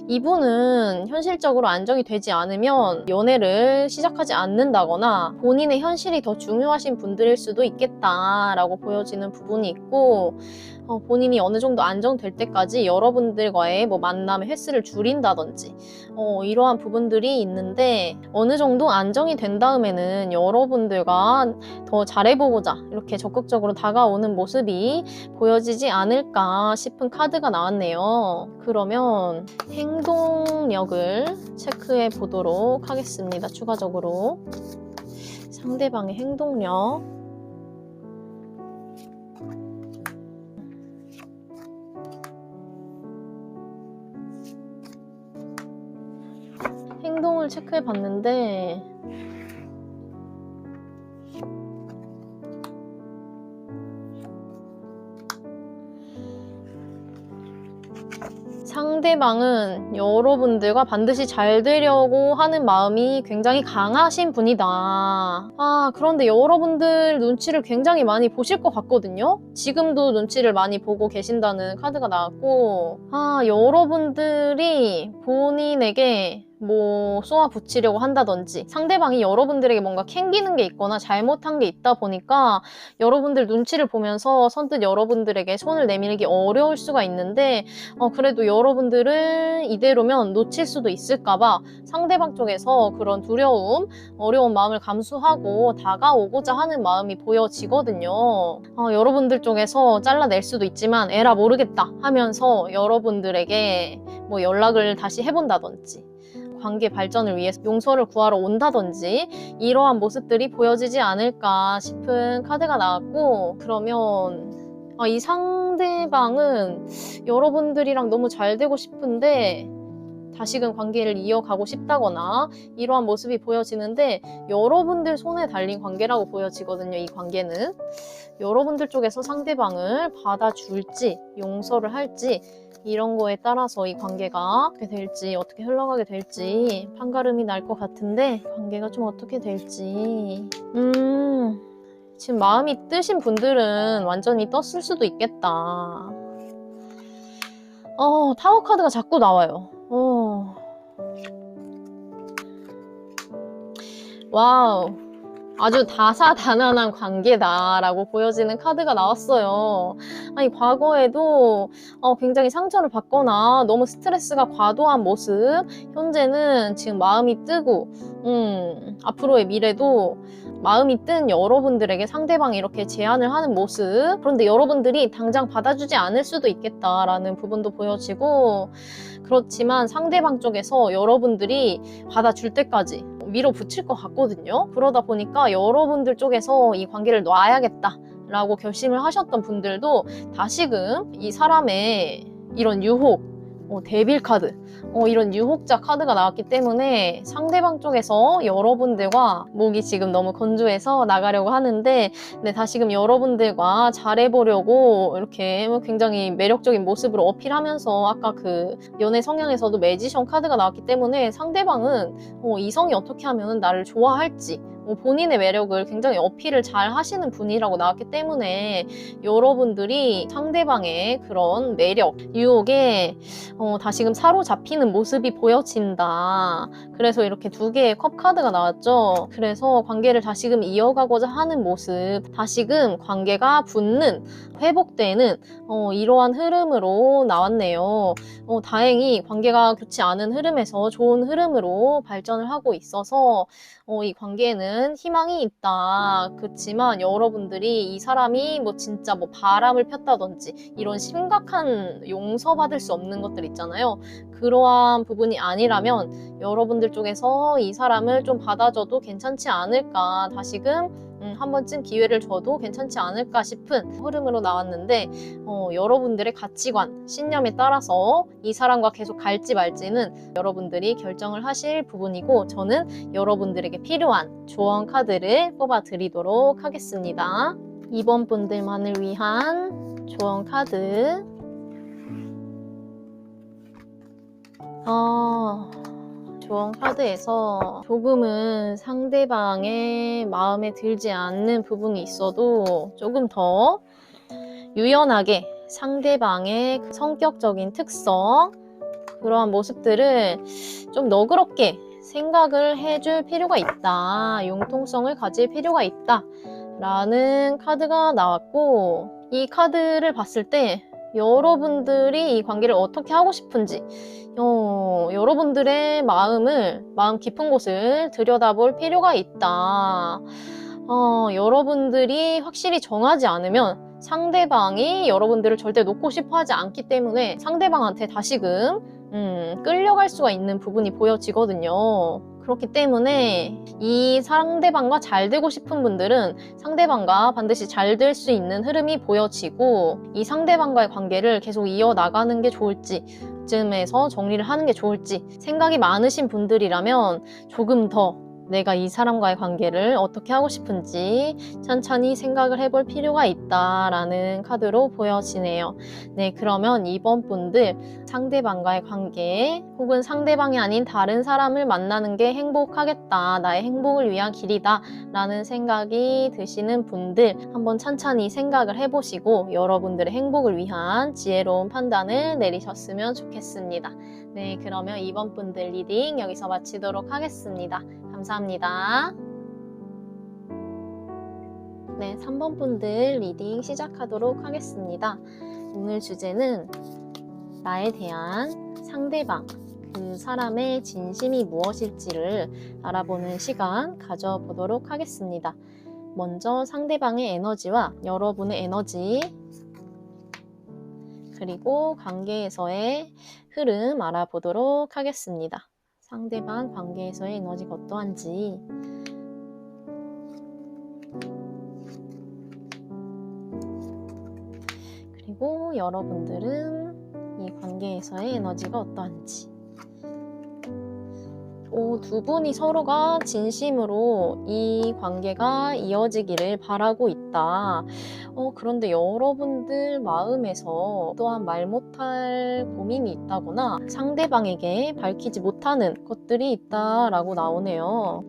Speaker 1: 이분은 현실적으로 안정이 되지 않으면 연애를 시작하지 않는다거나 본인의 현실이 더 중요하신 분들일 수도 있겠다라고 보여지는 부분이 있고, 본인이 어느 정도 안정될 때까지 여러분들과의 뭐 만남의 횟수를 줄인다든지 이러한 부분들이 있는데, 어느 정도 안정이 된 다음에는 여러분들과 더 잘해보고자 이렇게 적극적으로 다가오는 모습이 보여지지 않을까 싶은 카드가 나왔네요. 그러면 행동력을 체크해 보도록 하겠습니다. 추가적으로 상대방의 행동력. 행동을 체크해 봤는데 상대방은 여러분들과 반드시 잘 되려고 하는 마음이 굉장히 강하신 분이다. 그런데 여러분들 눈치를 굉장히 많이 보실 것 같거든요. 지금도 눈치를 많이 보고 계신다는 카드가 나왔고, 여러분들이 본인에게 뭐 쏘아 붙이려고 한다든지 상대방이 여러분들에게 뭔가 캥기는 게 있거나 잘못한 게 있다 보니까 여러분들 눈치를 보면서 선뜻 여러분들에게 손을 내밀기 어려울 수가 있는데, 그래도 여러분들은 이대로면 놓칠 수도 있을까봐 상대방 쪽에서 그런 두려움, 어려운 마음을 감수하고 다가오고자 하는 마음이 보여지거든요. 여러분들 쪽에서 잘라낼 수도 있지만 에라 모르겠다 하면서 여러분들에게 뭐 연락을 다시 해본다든지 관계 발전을 위해서 용서를 구하러 온다든지 이러한 모습들이 보여지지 않을까 싶은 카드가 나왔고, 그러면 이 상대방은 여러분들이랑 너무 잘 되고 싶은데 다시금 관계를 이어가고 싶다거나 이러한 모습이 보여지는데 여러분들 손에 달린 관계라고 보여지거든요. 이 관계는 여러분들 쪽에서 상대방을 받아줄지 용서를 할지 이런 거에 따라서 이 관계가 어떻게 될지, 어떻게 흘러가게 될지 판가름이 날 것 같은데 관계가 좀 어떻게 될지 지금 마음이 뜨신 분들은 완전히 떴을 수도 있겠다. 타워 카드가 자꾸 나와요. 와우, 아주 다사다난한 관계다라고 보여지는 카드가 나왔어요. 과거에도 굉장히 상처를 받거나 너무 스트레스가 과도한 모습, 현재는 지금 마음이 뜨고 앞으로의 미래도 마음이 뜬 여러분들에게 상대방이 이렇게 제안을 하는 모습, 그런데 여러분들이 당장 받아주지 않을 수도 있겠다라는 부분도 보여지고, 그렇지만 상대방 쪽에서 여러분들이 받아줄 때까지 밀어붙일 것 같거든요. 그러다 보니까 여러분들 쪽에서 이 관계를 놔야겠다 라고 결심을 하셨던 분들도 다시금 이 사람의 이런 유혹, 데빌 카드, 이런 유혹자 카드가 나왔기 때문에 상대방 쪽에서 여러분들과, 목이 지금 너무 건조해서 나가려고 하는데 다시금 여러분들과 잘해보려고 이렇게 굉장히 매력적인 모습으로 어필하면서, 아까 그 연애 성향에서도 매지션 카드가 나왔기 때문에 상대방은 이성이 어떻게 하면 나를 좋아할지 본인의 매력을 굉장히 어필을 잘 하시는 분이라고 나왔기 때문에 여러분들이 상대방의 그런 매력, 유혹에 다시금 사로잡히는 모습이 보여진다. 그래서 이렇게 두 개의 컵 카드가 나왔죠. 그래서 관계를 다시금 이어가고자 하는 모습, 다시금 관계가 붙는, 회복되는 이러한 흐름으로 나왔네요. 다행히 관계가 좋지 않은 흐름에서 좋은 흐름으로 발전을 하고 있어서 이 관계에는 희망이 있다. 그렇지만 여러분들이 이 사람이 진짜 바람을 폈다든지 이런 심각한 용서받을 수 없는 것들 있잖아요. 그러한 부분이 아니라면 여러분들 쪽에서 이 사람을 좀 받아줘도 괜찮지 않을까, 다시금 한 번쯤 기회를 줘도 괜찮지 않을까 싶은 흐름으로 나왔는데, 여러분들의 가치관, 신념에 따라서 이 사람과 계속 갈지 말지는 여러분들이 결정을 하실 부분이고, 저는 여러분들에게 필요한 조언 카드를 뽑아 드리도록 하겠습니다. 이번 분들만을 위한 조언 카드. 조언 카드에서 조금은 상대방의 마음에 들지 않는 부분이 있어도 조금 더 유연하게 상대방의 성격적인 특성, 그러한 모습들을 좀 너그럽게 생각을 해줄 필요가 있다. 융통성을 가질 필요가 있다. 라는 카드가 나왔고, 이 카드를 봤을 때 여러분들이 이 관계를 어떻게 하고 싶은지, 여러분들의 마음 깊은 곳을 들여다볼 필요가 있다. 여러분들이 확실히 정하지 않으면 상대방이 여러분들을 절대 놓고 싶어 하지 않기 때문에 상대방한테 다시금 끌려갈 수가 있는 부분이 보여지거든요. 그렇기 때문에 이 상대방과 잘 되고 싶은 분들은 상대방과 반드시 잘 될 수 있는 흐름이 보여지고, 이 상대방과의 관계를 계속 이어나가는 게 좋을지, 쯤에서 정리를 하는 게 좋을지 생각이 많으신 분들이라면 조금 더 내가 이 사람과의 관계를 어떻게 하고 싶은지 천천히 생각을 해볼 필요가 있다라는 카드로 보여지네요. 네, 그러면 이번 분들 상대방과의 관계 혹은 상대방이 아닌 다른 사람을 만나는 게 행복하겠다, 나의 행복을 위한 길이다 라는 생각이 드시는 분들 한번 천천히 생각을 해보시고 여러분들의 행복을 위한 지혜로운 판단을 내리셨으면 좋겠습니다. 네, 그러면 이번 분들 리딩 여기서 마치도록 하겠습니다. 감사합니다. 네, 3번 분들 리딩 시작하도록 하겠습니다. 오늘 주제는 나에 대한 상대방, 그 사람의 진심이 무엇일지를 알아보는 시간 가져보도록 하겠습니다. 먼저 상대방의 에너지와 여러분의 에너지, 그리고 관계에서의 흐름 알아보도록 하겠습니다. 상대방 관계에서의 에너지가 어떠한지, 그리고 여러분들은 이 관계에서의 에너지가 어떠한지. 두 분이 서로가 진심으로 이 관계가 이어지기를 바라고 있다. 그런데 여러분들 마음에서 또한 말 못할 고민이 있다거나 상대방에게 밝히지 못하는 것들이 있다라고 나오네요.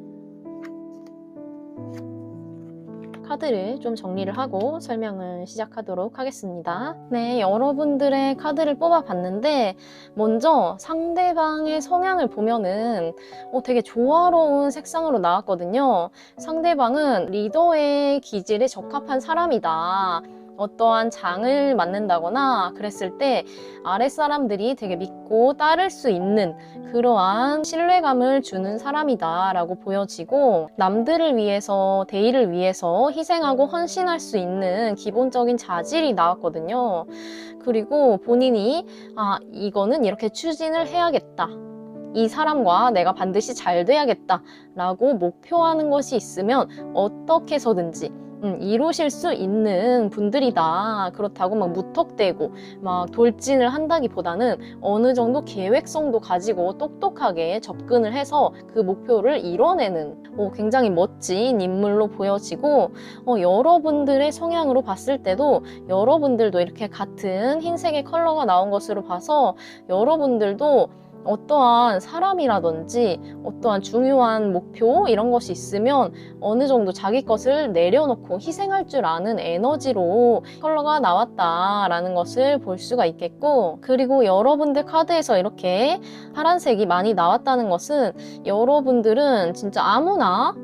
Speaker 1: 카드를 좀 정리를 하고 설명을 시작하도록 하겠습니다. 네, 여러분들의 카드를 뽑아봤는데 먼저 상대방의 성향을 보면은 되게 조화로운 색상으로 나왔거든요. 상대방은 리더의 기질에 적합한 사람이다. 어떠한 장을 맡는다거나 그랬을 때 아랫사람들이 되게 믿고 따를 수 있는 그러한 신뢰감을 주는 사람이다 라고 보여지고, 남들을 위해서, 대의를 위해서 희생하고 헌신할 수 있는 기본적인 자질이 나왔거든요. 그리고 본인이 이거는 이렇게 추진을 해야겠다, 이 사람과 내가 반드시 잘 돼야겠다 라고 목표하는 것이 있으면 어떻게 해서든지 이루실 수 있는 분들이다. 그렇다고 막 무턱대고 막 돌진을 한다기보다는 어느 정도 계획성도 가지고 똑똑하게 접근을 해서 그 목표를 이뤄내는 굉장히 멋진 인물로 보여지고, 여러분들의 성향으로 봤을 때도 여러분들도 이렇게 같은 흰색의 컬러가 나온 것으로 봐서 여러분들도 어떠한 사람이라든지 어떠한 중요한 목표 이런 것이 있으면 어느 정도 자기 것을 내려놓고 희생할 줄 아는 에너지로 컬러가 나왔다라는 것을 볼 수가 있겠고, 그리고 여러분들 카드에서 이렇게 파란색이 많이 나왔다는 것은 여러분들은 진짜 아무나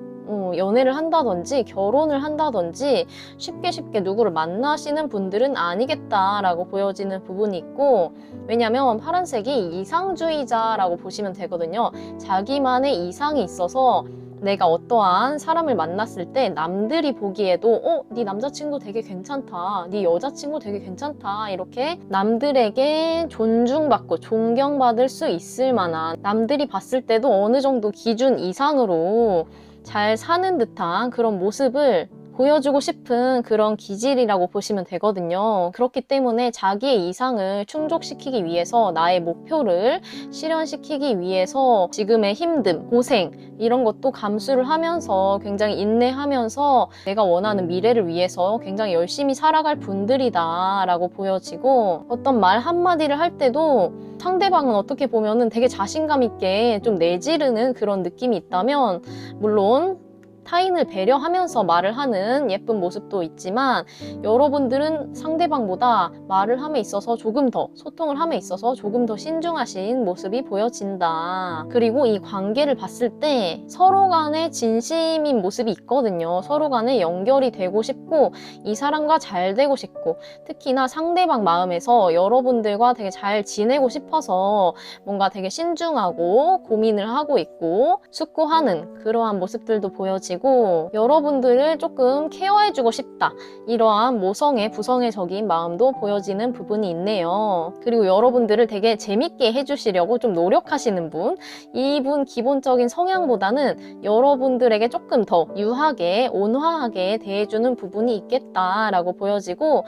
Speaker 1: 연애를 한다든지 결혼을 한다든지 쉽게 누구를 만나시는 분들은 아니겠다라고 보여지는 부분이 있고, 왜냐면 파란색이 이상주의자라고 보시면 되거든요. 자기만의 이상이 있어서 내가 어떠한 사람을 만났을 때 남들이 보기에도 네 남자친구 되게 괜찮다, 네 여자친구 되게 괜찮다, 이렇게 남들에게 존중받고 존경받을 수 있을 만한, 남들이 봤을 때도 어느 정도 기준 이상으로 잘 사는 듯한 그런 모습을 보여주고 싶은 그런 기질이라고 보시면 되거든요. 그렇기 때문에 자기의 이상을 충족시키기 위해서, 나의 목표를 실현시키기 위해서 지금의 힘듦, 고생 이런 것도 감수를 하면서 굉장히 인내하면서 내가 원하는 미래를 위해서 굉장히 열심히 살아갈 분들이다 라고 보여지고, 어떤 말 한마디를 할 때도 상대방은 어떻게 보면은 되게 자신감 있게 좀 내지르는 그런 느낌이 있다면, 물론 타인을 배려하면서 말을 하는 예쁜 모습도 있지만 여러분들은 상대방보다 말을 함에 있어서 조금 더, 소통을 함에 있어서 조금 더 신중하신 모습이 보여진다. 그리고 이 관계를 봤을 때 서로 간에 진심인 모습이 있거든요. 서로 간에 연결이 되고 싶고 이 사람과 잘 되고 싶고, 특히나 상대방 마음에서 여러분들과 되게 잘 지내고 싶어서 뭔가 되게 신중하고 고민을 하고 있고 숙고하는 그러한 모습들도 보여지고, 보여지고 여러분들을 조금 케어해주고 싶다. 이러한 모성애, 부성애적인 마음도 보여지는 부분이 있네요. 그리고 여러분들을 되게 재밌게 해주시려고 좀 노력하시는 분, 이분 기본적인 성향보다는 여러분들에게 조금 더 유하게, 온화하게 대해주는 부분이 있겠다라고 보여지고,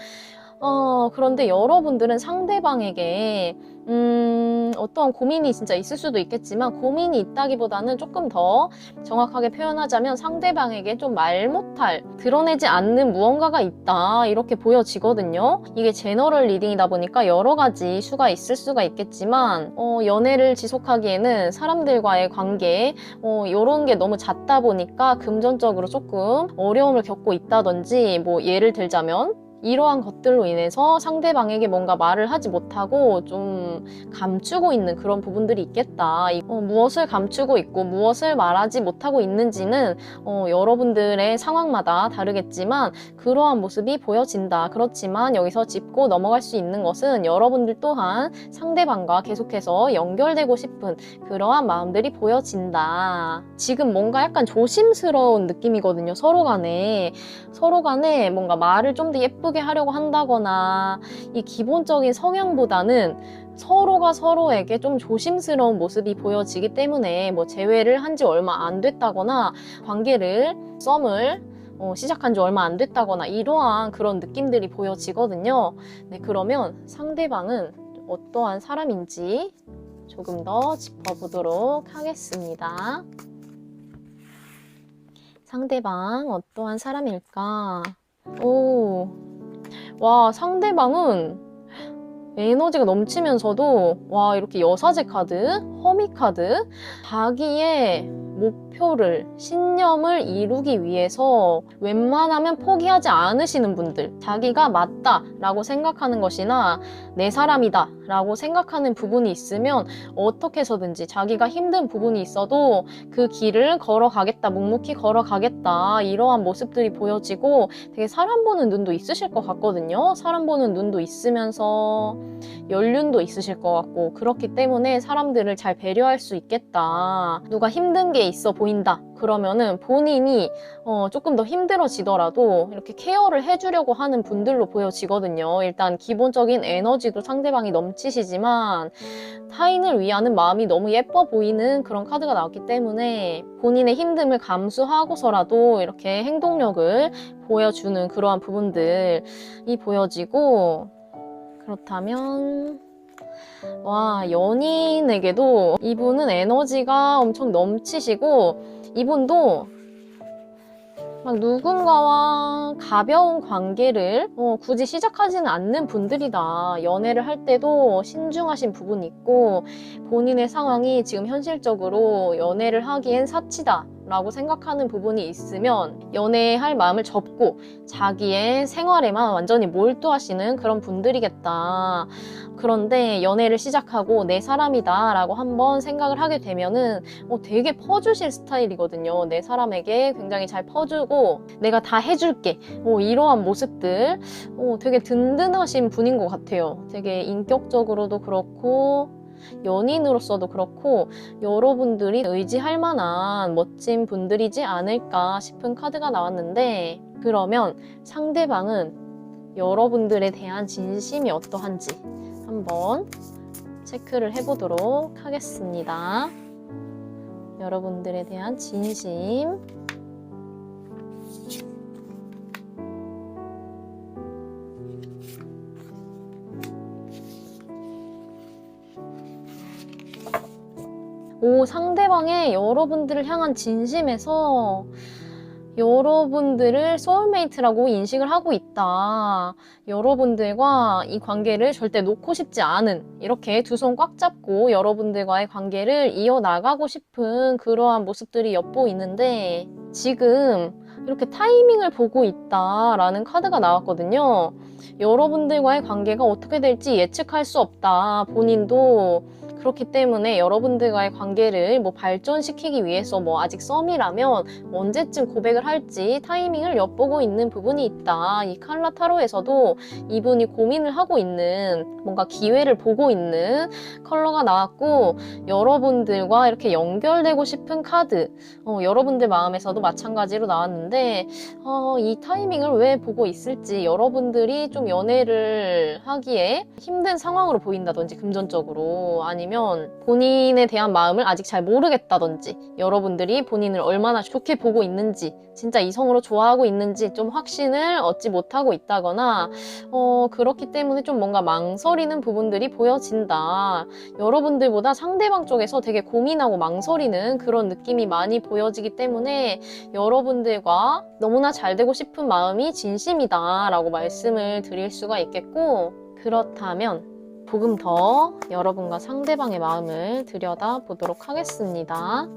Speaker 1: 그런데 여러분들은 상대방에게 어떠한 고민이 진짜 있을 수도 있겠지만, 고민이 있다기보다는 조금 더 정확하게 표현하자면 상대방에게 좀 말 못할, 드러내지 않는 무언가가 있다, 이렇게 보여지거든요. 이게 제너럴 리딩이다 보니까 여러 가지 수가 있을 수가 있겠지만, 연애를 지속하기에는 사람들과의 관계, 이런 게 너무 잦다 보니까 금전적으로 조금 어려움을 겪고 있다든지, 뭐 예를 들자면 이러한 것들로 인해서 상대방에게 뭔가 말을 하지 못하고 좀 감추고 있는 그런 부분들이 있겠다. 무엇을 감추고 있고 무엇을 말하지 못하고 있는지는 여러분들의 상황마다 다르겠지만 그러한 모습이 보여진다. 그렇지만 여기서 짚고 넘어갈 수 있는 것은 여러분들 또한 상대방과 계속해서 연결되고 싶은 그러한 마음들이 보여진다. 지금 뭔가 약간 조심스러운 느낌이거든요. 서로 간에 뭔가 말을 좀 더 예쁘게 하려고 한다거나, 이 기본적인 성향보다는 서로가 서로에게 좀 조심스러운 모습이 보여지기 때문에, 뭐 재회를 한 지 얼마 안 됐다거나 관계를 썸을 시작한 지 얼마 안 됐다거나 이러한 그런 느낌들이 보여지거든요. 네, 그러면 상대방은 어떠한 사람인지 조금 더 짚어보도록 하겠습니다. 상대방 어떠한 사람일까? 와, 상대방은 에너지가 넘치면서도, 와, 이렇게 여사제 카드, 허미 카드, 자기의 목표를, 신념을 이루기 위해서 웬만하면 포기하지 않으시는 분들, 자기가 맞다라고 생각하는 것이나 내 사람이다 라고 생각하는 부분이 있으면 어떻게 해서든지 자기가 힘든 부분이 있어도 그 길을 걸어가겠다, 묵묵히 걸어가겠다, 이러한 모습들이 보여지고 되게 사람 보는 눈도 있으실 것 같거든요. 사람 보는 눈도 있으면서 연륜도 있으실 것 같고, 그렇기 때문에 사람들을 잘 배려할 수 있겠다. 누가 힘든 게 있어 보인다 그러면은 본인이 조금 더 힘들어지더라도 이렇게 케어를 해주려고 하는 분들로 보여지거든요. 일단 기본적인 에너지도 상대방이 넘치시지만 타인을 위하는 마음이 너무 예뻐 보이는 그런 카드가 나왔기 때문에 본인의 힘듦을 감수하고서라도 이렇게 행동력을 보여주는 그러한 부분들이 보여지고, 그렇다면 와, 연인에게도 이분은 에너지가 엄청 넘치시고, 이분도 막 누군가와 가벼운 관계를 굳이 시작하지는 않는 분들이다. 연애를 할 때도 신중하신 부분이 있고, 본인의 상황이 지금 현실적으로 연애를 하기엔 사치다 라고 생각하는 부분이 있으면 연애할 마음을 접고 자기의 생활에만 완전히 몰두하시는 그런 분들이겠다. 그런데 연애를 시작하고 내 사람이다 라고 한번 생각을 하게 되면은 되게 퍼주실 스타일이거든요. 내 사람에게 굉장히 잘 퍼주고 내가 다 해줄게, 이러한 모습들, 되게 든든하신 분인 것 같아요. 되게 인격적으로도 그렇고 연인으로서도 그렇고 여러분들이 의지할 만한 멋진 분들이지 않을까 싶은 카드가 나왔는데, 그러면 상대방은 여러분들에 대한 진심이 어떠한지 한번 체크를 해보도록 하겠습니다. 여러분들에 대한 진심. 상대방의 여러분들을 향한 진심에서 여러분들을 소울메이트라고 인식을 하고 있다. 여러분들과 이 관계를 절대 놓고 싶지 않은, 이렇게 두 손 꽉 잡고 여러분들과의 관계를 이어나가고 싶은 그러한 모습들이 엿보이는데, 지금 이렇게 타이밍을 보고 있다라는 카드가 나왔거든요. 여러분들과의 관계가 어떻게 될지 예측할 수 없다. 본인도 그렇기 때문에 여러분들과의 관계를 뭐 발전시키기 위해서 뭐 아직 썸이라면 언제쯤 고백을 할지 타이밍을 엿보고 있는 부분이 있다. 이 칼라 타로에서도 이분이 고민을 하고 있는 뭔가 기회를 보고 있는 컬러가 나왔고, 여러분들과 이렇게 연결되고 싶은 카드, 여러분들 마음에서도 마찬가지로 나왔는데 이 타이밍을 왜 보고 있을지, 여러분들이 좀 연애를 하기에 힘든 상황으로 보인다든지 금전적으로, 아니면 본인에 대한 마음을 아직 잘 모르겠다든지, 여러분들이 본인을 얼마나 좋게 보고 있는지, 진짜 이성으로 좋아하고 있는지 좀 확신을 얻지 못하고 있다거나, 그렇기 때문에 좀 뭔가 망설이는 부분들이 보여진다. 여러분들보다 상대방 쪽에서 되게 고민하고 망설이는 그런 느낌이 많이 보여지기 때문에 여러분들과 너무나 잘 되고 싶은 마음이 진심이다 라고 말씀을 드릴 수가 있겠고, 그렇다면 조금 더 여러분과 상대방의 마음을 들여다보도록 하겠습니다.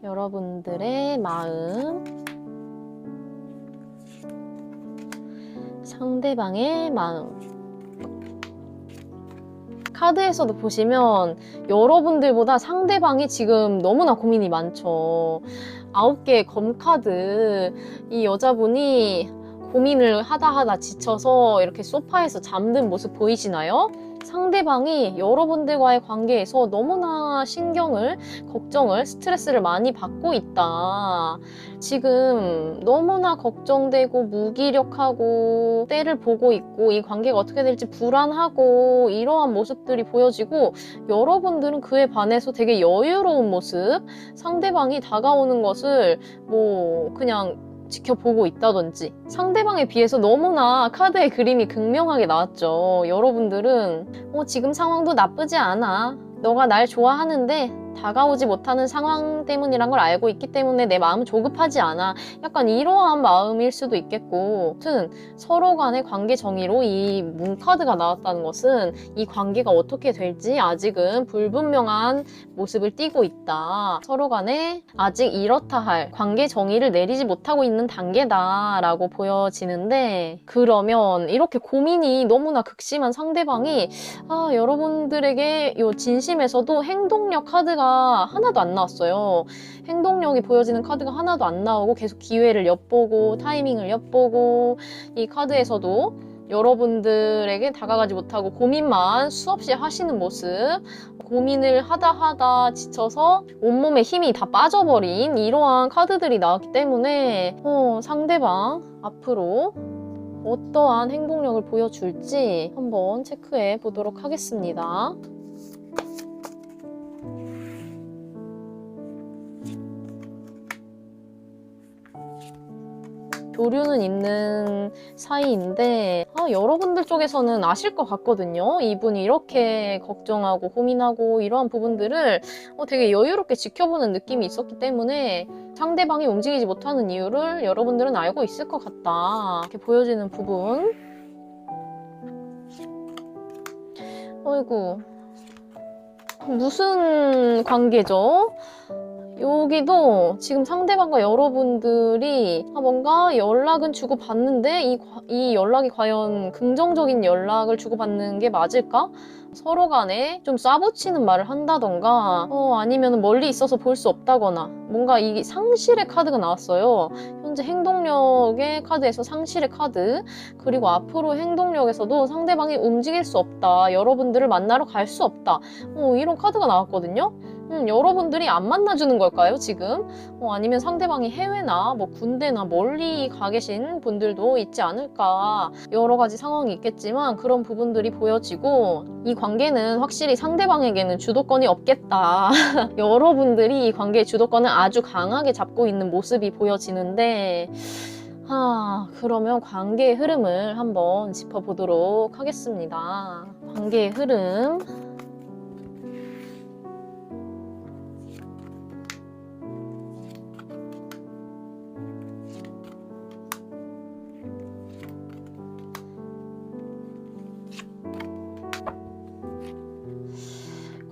Speaker 1: 여러분들의 마음, 상대방의 마음. 카드에서도 보시면 여러분들보다 상대방이 지금 너무나 고민이 많죠. 9개의 검카드, 이 여자분이 고민을 하다 지쳐서 이렇게 소파에서 잠든 모습 보이시나요? 상대방이 여러분들과의 관계에서 너무나 신경을, 걱정을, 스트레스를 많이 받고 있다. 지금 너무나 걱정되고 무기력하고 때를 보고 있고 이 관계가 어떻게 될지 불안하고 이러한 모습들이 보여지고, 여러분들은 그에 반해서 되게 여유로운 모습, 상대방이 다가오는 것을 뭐 그냥 지켜보고 있다든지, 상대방에 비해서 너무나 카드의 그림이 극명하게 나왔죠. 여러분들은 지금 상황도 나쁘지 않아, 너가 날 좋아하는데 다가오지 못하는 상황 때문이란 걸 알고 있기 때문에 내 마음은 조급하지 않아, 약간 이러한 마음일 수도 있겠고, 아무튼 서로 간의 관계 정의로 이 문카드가 나왔다는 것은 이 관계가 어떻게 될지 아직은 불분명한 모습을 띠고 있다. 서로 간에 아직 이렇다 할 관계 정의를 내리지 못하고 있는 단계다 라고 보여지는데, 그러면 이렇게 고민이 너무나 극심한 상대방이 여러분들에게 이 진심에서도 행동력 카드가 하나도 안 나왔어요. 행동력이 보여지는 카드가 하나도 안 나오고 계속 기회를 엿보고 타이밍을 엿보고, 이 카드에서도 여러분들에게 다가가지 못하고 고민만 수없이 하시는 모습, 고민을 하다 지쳐서 온몸에 힘이 다 빠져버린 이러한 카드들이 나왔기 때문에 상대방 앞으로 어떠한 행동력을 보여줄지 한번 체크해 보도록 하겠습니다. 교류는 있는 사이인데 여러분들 쪽에서는 아실 것 같거든요. 이분이 이렇게 걱정하고 고민하고 이러한 부분들을 되게 여유롭게 지켜보는 느낌이 있었기 때문에 상대방이 움직이지 못하는 이유를 여러분들은 알고 있을 것 같다, 이렇게 보여지는 부분. 어이구, 무슨 관계죠? 여기도 지금 상대방과 여러분들이 뭔가 연락은 주고받는데 이 연락이 과연 긍정적인 연락을 주고받는 게 맞을까? 서로 간에 좀 쏴붙이는 말을 한다던가 아니면 멀리 있어서 볼 수 없다거나, 뭔가 이 상실의 카드가 나왔어요. 현재 행동력의 카드에서 상실의 카드, 그리고 앞으로 행동력에서도 상대방이 움직일 수 없다, 여러분들을 만나러 갈 수 없다, 이런 카드가 나왔거든요. 여러분들이 안 만나주는 걸까요, 지금? 아니면 상대방이 해외나 뭐 군대나 멀리 가 계신 분들도 있지 않을까, 여러 가지 상황이 있겠지만 그런 부분들이 보여지고, 이 관계는 확실히 상대방에게는 주도권이 없겠다. 여러분들이 이 관계의 주도권을 아주 강하게 잡고 있는 모습이 보여지는데, 그러면 관계의 흐름을 한번 짚어보도록 하겠습니다. 관계의 흐름.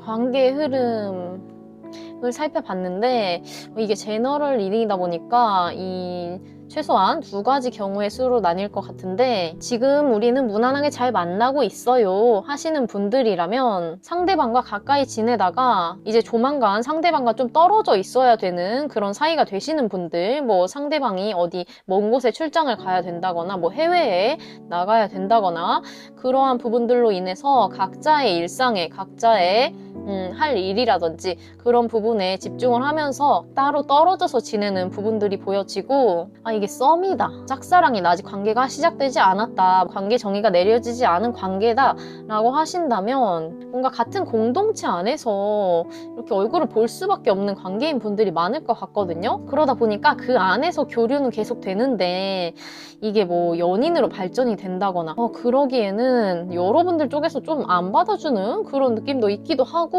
Speaker 1: 관계의 흐름을 살펴봤는데, 이게 제너럴 리딩이다 보니까 이 최소한 두 가지 경우의 수로 나뉠 것 같은데, 지금 우리는 무난하게 잘 만나고 있어요 하시는 분들이라면 상대방과 가까이 지내다가 이제 조만간 상대방과 좀 떨어져 있어야 되는 그런 사이가 되시는 분들, 뭐 상대방이 어디 먼 곳에 출장을 가야 된다거나 뭐 해외에 나가야 된다거나 그러한 부분들로 인해서 각자의 일상에 각자의 할 일이라든지 그런 부분에 집중을 하면서 따로 떨어져서 지내는 부분들이 보여지고, 아, 이게 썸이다, 짝사랑이다, 아직 관계가 시작되지 않았다, 관계 정의가 내려지지 않은 관계다 라고 하신다면 뭔가 같은 공동체 안에서 이렇게 얼굴을 볼 수밖에 없는 관계인 분들이 많을 것 같거든요. 그러다 보니까 그 안에서 교류는 계속 되는데 이게 뭐 연인으로 발전이 된다거나 그러기에는 여러분들 쪽에서 좀 안 받아주는 그런 느낌도 있기도 하고,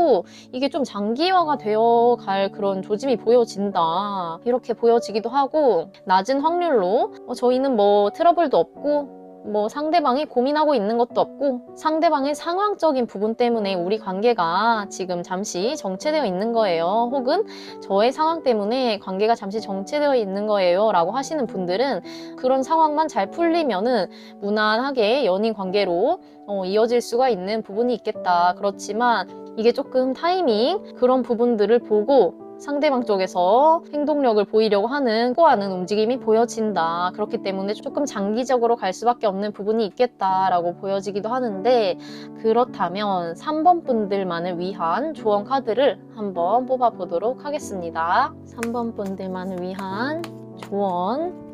Speaker 1: 이게 좀 장기화가 되어 갈 그런 조짐이 보여진다 이렇게 보여지기도 하고, 낮은 확률로 저희는 뭐 트러블도 없고 뭐 상대방이 고민하고 있는 것도 없고 상대방의 상황적인 부분 때문에 우리 관계가 지금 잠시 정체되어 있는 거예요, 혹은 저의 상황 때문에 관계가 잠시 정체되어 있는 거예요 라고 하시는 분들은 그런 상황만 잘 풀리면은 무난하게 연인 관계로 이어질 수가 있는 부분이 있겠다. 그렇지만 이게 조금 타이밍 그런 부분들을 보고 상대방 쪽에서 행동력을 보이려고 하는 꼬아는 움직임이 보여진다. 그렇기 때문에 조금 장기적으로 갈 수밖에 없는 부분이 있겠다라고 보여지기도 하는데, 그렇다면 3번 분들만을 위한 조언 카드를 한번 뽑아보도록 하겠습니다. 3번 분들만을 위한 조언.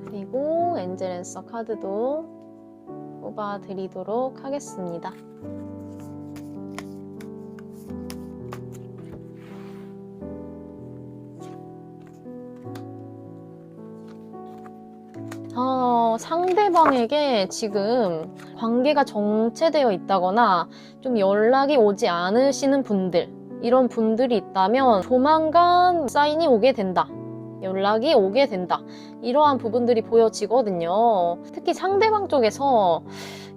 Speaker 1: 그리고 엔젤앤서 카드도 뽑아드리도록 하겠습니다. 상대방에게 지금 관계가 정체되어 있다거나 좀 연락이 오지 않으시는 분들, 이런 분들이 있다면 조만간 사인이 오게 된다, 연락이 오게 된다, 이러한 부분들이 보여지거든요. 특히 상대방 쪽에서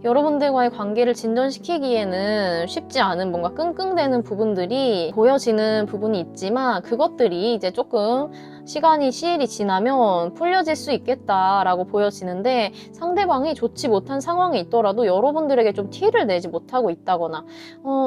Speaker 1: 여러분들과의 관계를 진전시키기에는 쉽지 않은 뭔가 끙끙대는 부분들이 보여지는 부분이 있지만, 그것들이 이제 조금 시일이 지나면 풀려질 수 있겠다라고 보여지는데, 상대방이 좋지 못한 상황에 있더라도 여러분들에게 좀 티를 내지 못하고 있다거나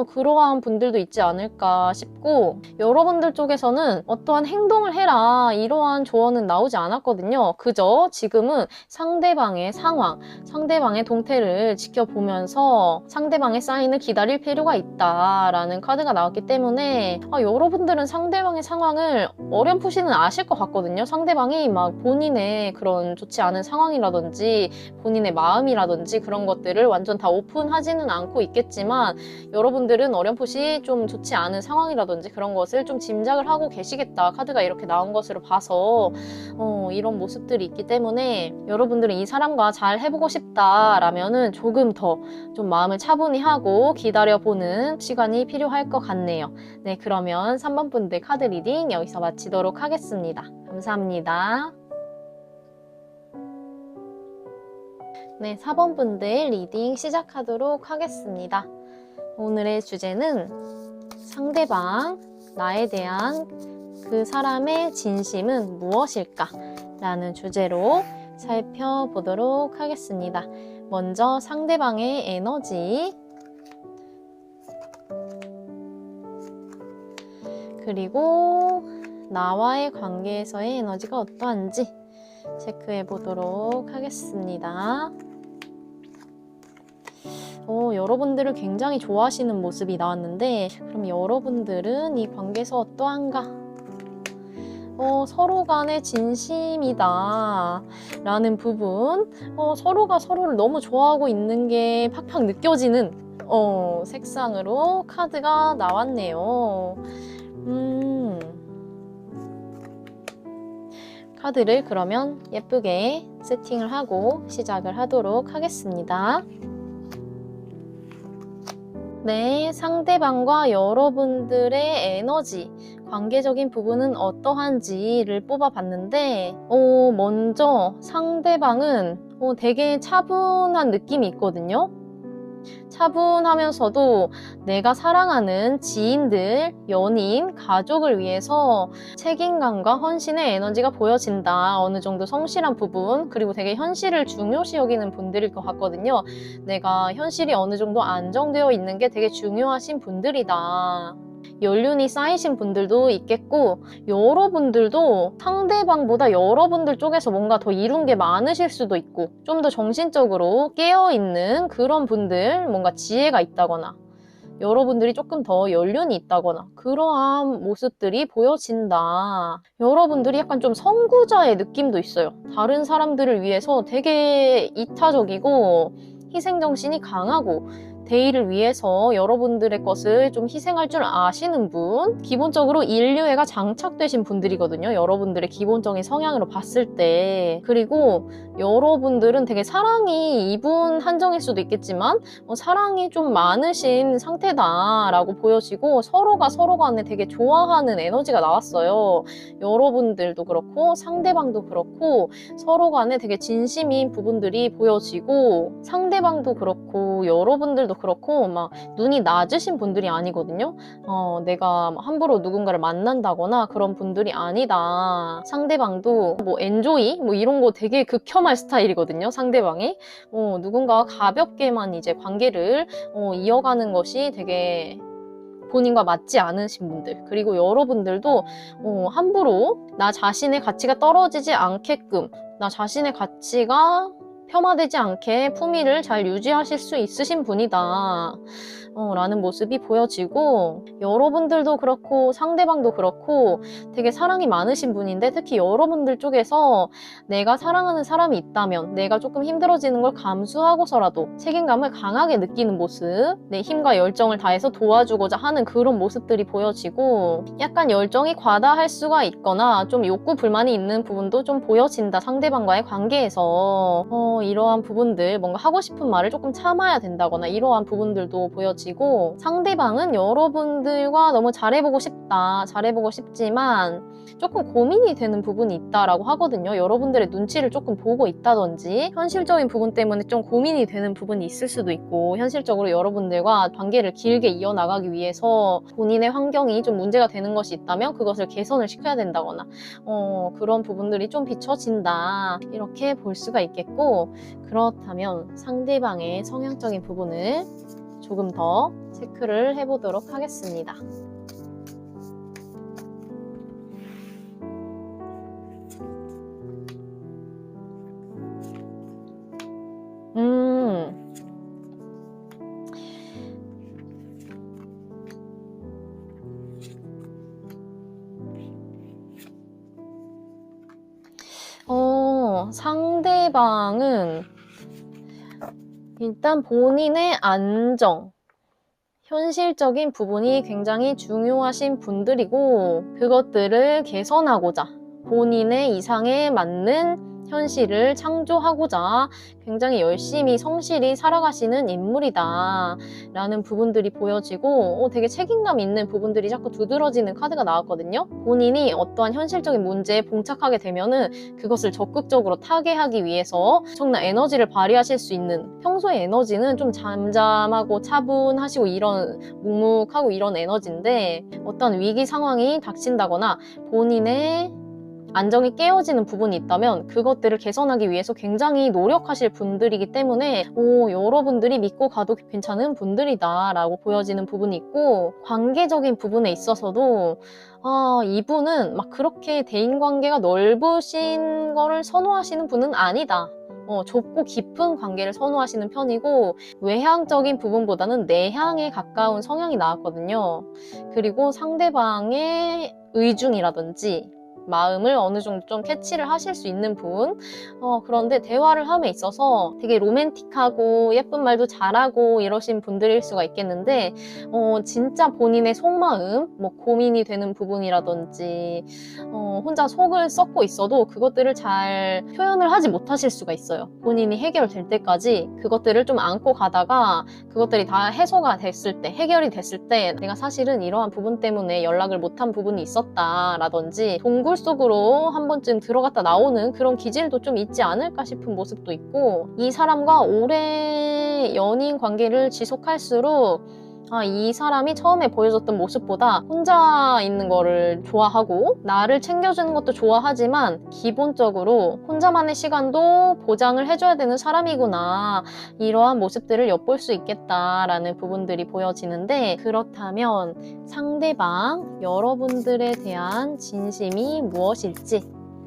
Speaker 1: 그러한 분들도 있지 않을까 싶고, 여러분들 쪽에서는 어떠한 행동을 해라 이러한 조언은 나오지 않았거든요. 그저 지금은 상대방의 상황, 상대방의 동태를 지켜보면서 상대방의 사인을 기다릴 필요가 있다라는 카드가 나왔기 때문에 여러분들은 상대방의 상황을 어렴풋이는 아실 것 같거든요. 상대방이 막 본인의 그런 좋지 않은 상황이라든지 본인의 마음이라든지 그런 것들을 완전 다 오픈하지는 않고 있겠지만, 여러분들은 어렴풋이 좀 좋지 않은 상황이라든지 그런 것을 좀 짐작을 하고 계시겠다, 카드가 이렇게 나온 것으로 봐서 이런 모습들이 있기 때문에, 여러분들은 이 사람과 잘 해보고 싶다라면은 조금 더 좀 마음을 차분히 하고 기다려보는 시간이 필요할 것 같네요. 네, 그러면 3번 분들 카드 리딩 여기서 마치도록 하겠습니다. 감사합니다. 네, 4번 분들 리딩 시작하도록 하겠습니다. 오늘의 주제는 상대방, 나에 대한 그 사람의 진심은 무엇일까? 라는 주제로 살펴보도록 하겠습니다. 먼저 상대방의 에너지, 그리고 나와의 관계에서의 에너지가 어떠한지 체크해 보도록 하겠습니다. 여러분들을 굉장히 좋아하시는 모습이 나왔는데, 그럼 여러분들은 이 관계에서 어떠한가? 서로 간의 진심이다 라는 부분, 서로가 서로를 너무 좋아하고 있는 게 팍팍 느껴지는 색상으로 카드가 나왔네요. 카드를 그러면 예쁘게 세팅을 하고 시작을 하도록 하겠습니다. 네, 상대방과 여러분들의 에너지, 관계적인 부분은 어떠한지를 뽑아봤는데, 먼저 상대방은 되게 차분한 느낌이 있거든요. 차분하면서도 내가 사랑하는 지인들, 연인, 가족을 위해서 책임감과 헌신의 에너지가 보여진다. 어느 정도 성실한 부분, 그리고 되게 현실을 중요시 여기는 분들일 것 같거든요. 내가 현실이 어느 정도 안정되어 있는 게 되게 중요하신 분들이다. 연륜이 쌓이신 분들도 있겠고, 여러분들도 상대방보다 여러분들 쪽에서 뭔가 더 이룬 게 많으실 수도 있고, 좀 더 정신적으로 깨어있는 그런 분들, 뭔가 지혜가 있다거나, 여러분들이 조금 더 연륜이 있다거나 그러한 모습들이 보여진다. 여러분들이 약간 좀 선구자의 느낌도 있어요. 다른 사람들을 위해서 되게 이타적이고 희생정신이 강하고, 대의를 위해서 여러분들의 것을 좀 희생할 줄 아시는 분, 기본적으로 인류애가 장착되신 분들이거든요. 여러분들의 기본적인 성향으로 봤을 때. 그리고 여러분들은 되게 사랑이 이분 한정일 수도 있겠지만 사랑이 좀 많으신 상태다라고 보여지고, 서로가 서로 간에 되게 좋아하는 에너지가 나왔어요. 여러분들도 그렇고 상대방도 그렇고 서로 간에 되게 진심인 부분들이 보여지고, 상대방도 그렇고 여러분들도 그렇고 막 눈이 낮으신 분들이 아니거든요. 내가 함부로 누군가를 만난다거나 그런 분들이 아니다. 상대방도 뭐 엔조이 뭐 이런 거 되게 극혐할 스타일이거든요. 상대방이 누군가와 가볍게만 이제 관계를 이어가는 것이 되게 본인과 맞지 않으신 분들, 그리고 여러분들도 함부로 나 자신의 가치가 떨어지지 않게끔, 나 자신의 가치가 폄하되지 않게 품위를 잘 유지하실 수 있으신 분이다 라는 모습이 보여지고, 여러분들도 그렇고 상대방도 그렇고 되게 사랑이 많으신 분인데, 특히 여러분들 쪽에서 내가 사랑하는 사람이 있다면 내가 조금 힘들어지는 걸 감수하고서라도 책임감을 강하게 느끼는 모습, 내 힘과 열정을 다해서 도와주고자 하는 그런 모습들이 보여지고, 약간 열정이 과다할 수가 있거나 좀 욕구 불만이 있는 부분도 좀 보여진다. 상대방과의 관계에서 이러한 부분들, 뭔가 하고 싶은 말을 조금 참아야 된다거나 이러한 부분들도 보여지고, 상대방은 여러분들과 너무 잘해보고 싶다, 잘해보고 싶지만 조금 고민이 되는 부분이 있다라고 하거든요. 여러분들의 눈치를 조금 보고 있다든지, 현실적인 부분 때문에 좀 고민이 되는 부분이 있을 수도 있고, 현실적으로 여러분들과 관계를 길게 이어나가기 위해서 본인의 환경이 좀 문제가 되는 것이 있다면 그것을 개선을 시켜야 된다거나 그런 부분들이 좀 비춰진다, 이렇게 볼 수가 있겠고, 그렇다면 상대방의 성향적인 부분을 조금 더 체크를 해보도록 하겠습니다. 상대방은 일단 본인의 안정, 현실적인 부분이 굉장히 중요하신 분들이고, 그것들을 개선하고자, 본인의 이상에 맞는 현실을 창조하고자 굉장히 열심히 성실히 살아가시는 인물이다 라는 부분들이 보여지고, 되게 책임감 있는 부분들이 자꾸 두드러지는 카드가 나왔거든요. 본인이 어떠한 현실적인 문제에 봉착하게 되면은 그것을 적극적으로 타개하기 위해서 엄청난 에너지를 발휘하실 수 있는, 평소의 에너지는 좀 잠잠하고 차분하시고 이런 묵묵하고 이런 에너지인데, 어떤 위기 상황이 닥친다거나 본인의 안정이 깨어지는 부분이 있다면 그것들을 개선하기 위해서 굉장히 노력하실 분들이기 때문에 여러분들이 믿고 가도 괜찮은 분들이다 라고 보여지는 부분이 있고, 관계적인 부분에 있어서도 이분은 막 그렇게 대인관계가 넓으신 거를 선호하시는 분은 아니다. 좁고 깊은 관계를 선호하시는 편이고, 외향적인 부분보다는 내향에 가까운 성향이 나왔거든요. 그리고 상대방의 의중이라든지 마음을 어느 정도 좀 캐치를 하실 수 있는 분. 그런데 대화를 함에 있어서 되게 로맨틱하고 예쁜 말도 잘하고 이러신 분들일 수가 있겠는데, 진짜 본인의 속마음, 뭐 고민이 되는 부분이라든지 혼자 속을 썩고 있어도 그것들을 잘 표현을 하지 못하실 수가 있어요. 본인이 해결될 때까지 그것들을 좀 안고 가다가 그것들이 다 해소가 됐을 때, 해결이 됐을 때, 내가 사실은 이러한 부분 때문에 연락을 못한 부분이 있었다 라든지, 동굴 얼굴 속으로 한 번쯤 들어갔다 나오는 그런 기질도 좀 있지 않을까 싶은 모습도 있고, 이 사람과 오래 연인 관계를 지속할수록 이 사람이 처음에 보여줬던 모습보다 혼자 있는 거를 좋아하고 나를 챙겨주는 것도 좋아하지만 기본적으로 혼자만의 시간도 보장을 해줘야 되는 사람이구나, 이러한 모습들을 엿볼 수 있겠다라는 부분들이 보여지는데, 그렇다면 상대방 여러분들에 대한 진심이 무엇일지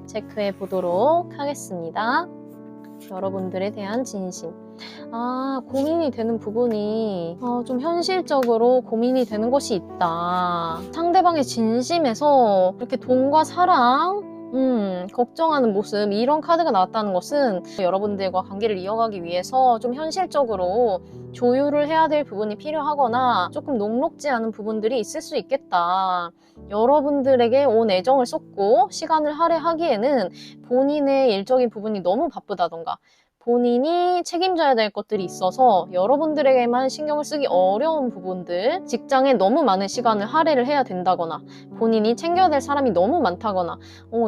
Speaker 1: 체크해 보도록 하겠습니다. 여러분들에 대한 진심. 고민이 되는 부분이 좀 현실적으로 고민이 되는 것이 있다. 상대방의 진심에서 이렇게 돈과 사랑, 걱정하는 모습, 이런 카드가 나왔다는 것은 여러분들과 관계를 이어가기 위해서 좀 현실적으로 조율을 해야 될 부분이 필요하거나 조금 녹록지 않은 부분들이 있을 수 있겠다. 여러분들에게 온 애정을 쏟고 시간을 할애하기에는 본인의 일적인 부분이 너무 바쁘다던가 본인이 책임져야 될 것들이 있어서 여러분들에게만 신경을 쓰기 어려운 부분들, 직장에 너무 많은 시간을 할애를 해야 된다거나 본인이 챙겨야 될 사람이 너무 많다거나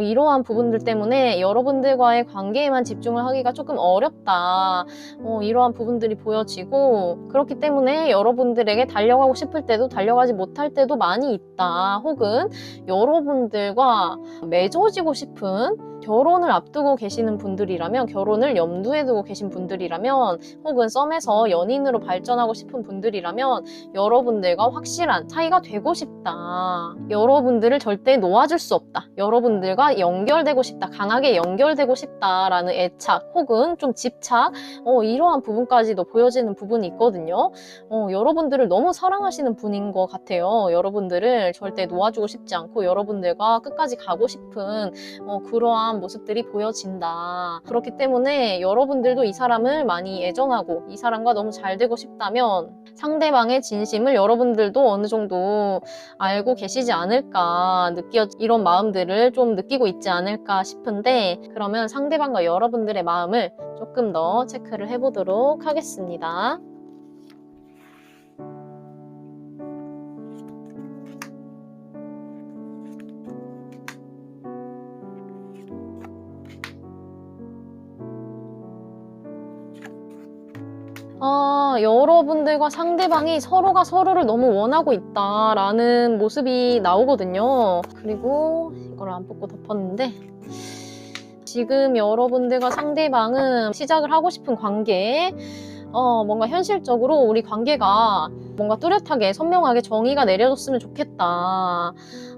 Speaker 1: 이러한 부분들 때문에 여러분들과의 관계에만 집중을 하기가 조금 어렵다, 이러한 부분들이 보여지고, 그렇기 때문에 여러분들에게 달려가고 싶을 때도 달려가지 못할 때도 많이 있다. 혹은 여러분들과 맺어지고 싶은, 결혼을 앞두고 계시는 분들이라면, 결혼을 염두에 두고 계신 분들이라면, 혹은 썸에서 연인으로 발전하고 싶은 분들이라면 여러분들과 확실한 사이가 되고 싶다. 여러분들을 절대 놓아줄 수 없다. 여러분들과 연결되고 싶다. 강하게 연결되고 싶다라는 애착 혹은 좀 집착, 이러한 부분까지도 보여지는 부분이 있거든요. 여러분들을 너무 사랑하시는 분인 것 같아요. 여러분들을 절대 놓아주고 싶지 않고 여러분들과 끝까지 가고 싶은 그러한 모습들이 보여진다. 그렇기 때문에 여러분들도 이 사람을 많이 애정하고 이 사람과 너무 잘 되고 싶다면 상대방의 진심을 여러분들도 어느 정도 알고 계시지 않을까, 이런 마음들을 좀 느끼고 있지 않을까 싶은데, 그러면 상대방과 여러분들의 마음을 조금 더 체크를 해보도록 하겠습니다. 여러분들과 상대방이 서로가 서로를 너무 원하고 있다라는 모습이 나오거든요. 그리고 이걸 안 뽑고 덮었는데, 지금 여러분들과 상대방은 시작을 하고 싶은 관계, 뭔가 현실적으로 우리 관계가 뭔가 뚜렷하게 선명하게 정의가 내려졌으면 좋겠다.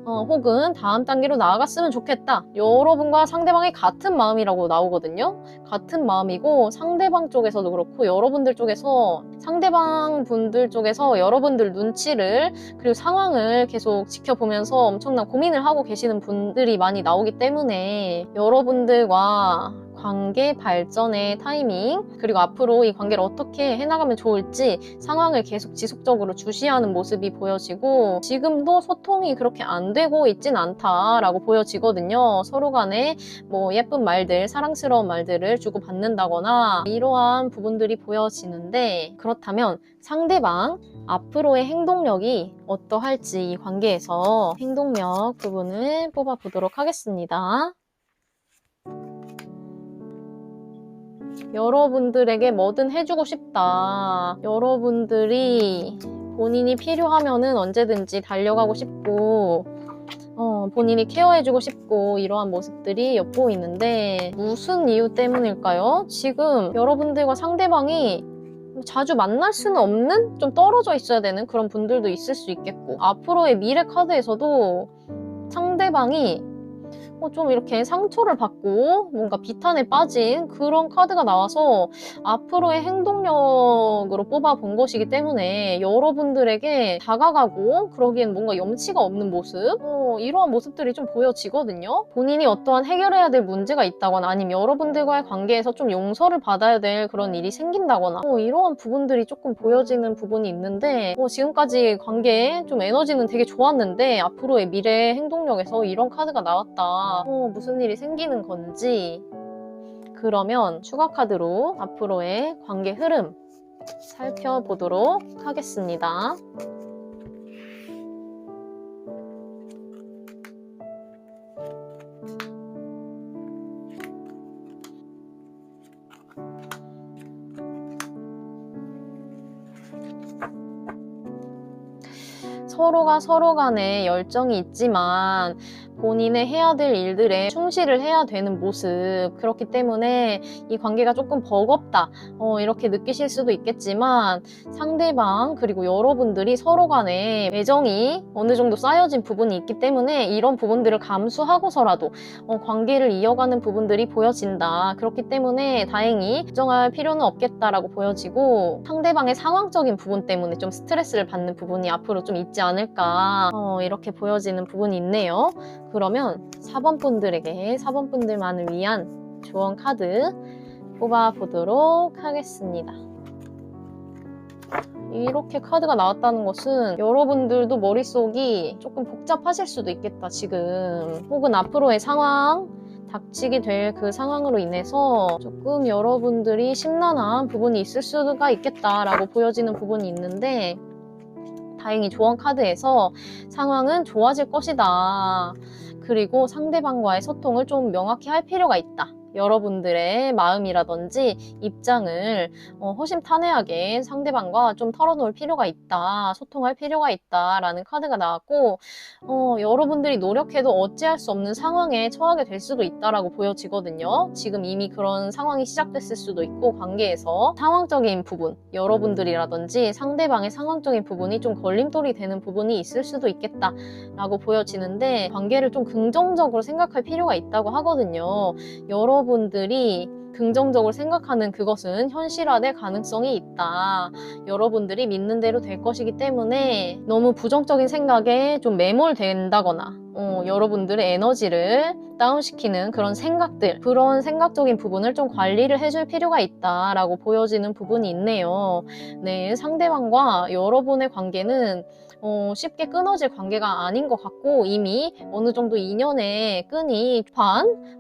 Speaker 1: 혹은 다음 단계로 나아갔으면 좋겠다. 여러분과 상대방이 같은 마음이라고 나오거든요. 같은 마음이고, 상대방 쪽에서도 그렇고 여러분들 쪽에서, 상대방 분들 쪽에서 여러분들 눈치를 그리고 상황을 계속 지켜보면서 엄청난 고민을 하고 계시는 분들이 많이 나오기 때문에 여러분들과 관계 발전의 타이밍, 그리고 앞으로 이 관계를 어떻게 해나가면 좋을지 상황을 계속 지속적으로 주시하는 모습이 보여지고, 지금도 소통이 그렇게 안 되고 있진 않다라고 보여지거든요. 서로 간에 뭐 예쁜 말들, 사랑스러운 말들을 주고받는다거나 이러한 부분들이 보여지는데, 그렇다면 상대방 앞으로의 행동력이 어떠할지 이 관계에서 행동력 부분을 뽑아보도록 하겠습니다. 여러분들에게 뭐든 해주고 싶다. 여러분들이 본인이 필요하면은 언제든지 달려가고 싶고, 본인이 케어해주고 싶고, 이러한 모습들이 엿보이는데, 무슨 이유 때문일까요? 지금 여러분들과 상대방이 자주 만날 수는 없는, 좀 떨어져 있어야 되는 그런 분들도 있을 수 있겠고, 앞으로의 미래 카드에서도 상대방이 좀 이렇게 상처를 받고 뭔가 비탄에 빠진 그런 카드가 나와서 앞으로의 행동력으로 뽑아본 것이기 때문에 여러분들에게 다가가고 그러기엔 뭔가 염치가 없는 모습, 이러한 모습들이 좀 보여지거든요. 본인이 어떠한 해결해야 될 문제가 있다거나 아니면 여러분들과의 관계에서 좀 용서를 받아야 될 그런 일이 생긴다거나 이러한 부분들이 조금 보여지는 부분이 있는데, 지금까지 관계에 좀 에너지는 되게 좋았는데 앞으로의 미래 행동력에서 이런 카드가 나왔다. 무슨 일이 생기는 건지. 그러면 추가 카드로 앞으로의 관계 흐름 살펴보도록 하겠습니다. 서로가 서로 간에 열정이 있지만 본인의 해야 될 일들에 충실을 해야 되는 모습, 그렇기 때문에 이 관계가 조금 버겁다 이렇게 느끼실 수도 있겠지만, 상대방 그리고 여러분들이 서로 간에 애정이 어느 정도 쌓여진 부분이 있기 때문에 이런 부분들을 감수하고서라도 관계를 이어가는 부분들이 보여진다. 그렇기 때문에 다행히 걱정할 필요는 없겠다라고 보여지고, 상대방의 상황적인 부분 때문에 좀 스트레스를 받는 부분이 앞으로 좀 있지 않을까 이렇게 보여지는 부분이 있네요. 그러면 4번 분들에게, 4번 분들만을 위한 조언 카드 뽑아보도록 하겠습니다. 이렇게 카드가 나왔다는 것은 여러분들도 머릿속이 조금 복잡하실 수도 있겠다, 지금. 혹은 앞으로의 상황, 닥치게 될 그 상황으로 인해서 조금 여러분들이 심란한 부분이 있을 수가 있겠다라고 보여지는 부분이 있는데, 다행히 조언 카드에서 상황은 좋아질 것이다. 그리고 상대방과의 소통을 좀 명확히 할 필요가 있다. 여러분들의 마음이라든지 입장을 허심탄회하게 상대방과 좀 털어놓을 필요가 있다. 소통할 필요가 있다 라는 카드가 나왔고, 여러분들이 노력해도 어찌할 수 없는 상황에 처하게 될 수도 있다라고 보여지거든요. 지금 이미 그런 상황이 시작됐을 수도 있고, 관계에서 상황적인 부분, 여러분들이라든지 상대방의 상황적인 부분이 좀 걸림돌이 되는 부분이 있을 수도 있겠다 라고 보여지는데, 관계를 좀 긍정적으로 생각할 필요가 있다고 하거든요. 여러분들이 긍정적으로 생각하는 그것은 현실화될 가능성이 있다. 여러분들이 믿는 대로 될 것이기 때문에 너무 부정적인 생각에 좀 매몰된다거나 여러분들의 에너지를 다운시키는 그런 생각들, 그런 생각적인 부분을 좀 관리를 해줄 필요가 있다라고 보여지는 부분이 있네요. 네, 상대방과 여러분의 관계는 쉽게 끊어질 관계가 아닌 것 같고, 이미 어느 정도 인연의 끈이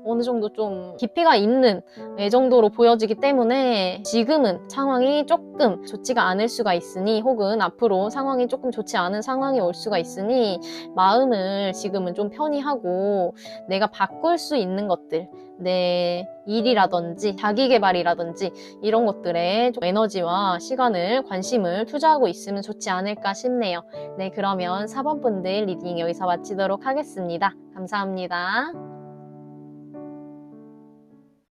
Speaker 1: 어느 정도 좀 깊이가 있는 정도로 보여지기 때문에, 지금은 상황이 조금 좋지가 않을 수가 있으니, 혹은 앞으로 상황이 조금 좋지 않은 상황이 올 수가 있으니, 마음을 지금은 좀 편히 하고 내가 바꿀 수 있는 것들, 내 일이라든지 자기계발이라든지 이런 것들에 좀 에너지와 시간을, 관심을 투자하고 있으면 좋지 않을까 싶네요. 네, 그러면 4번 분들 리딩 여기서 마치도록 하겠습니다. 감사합니다.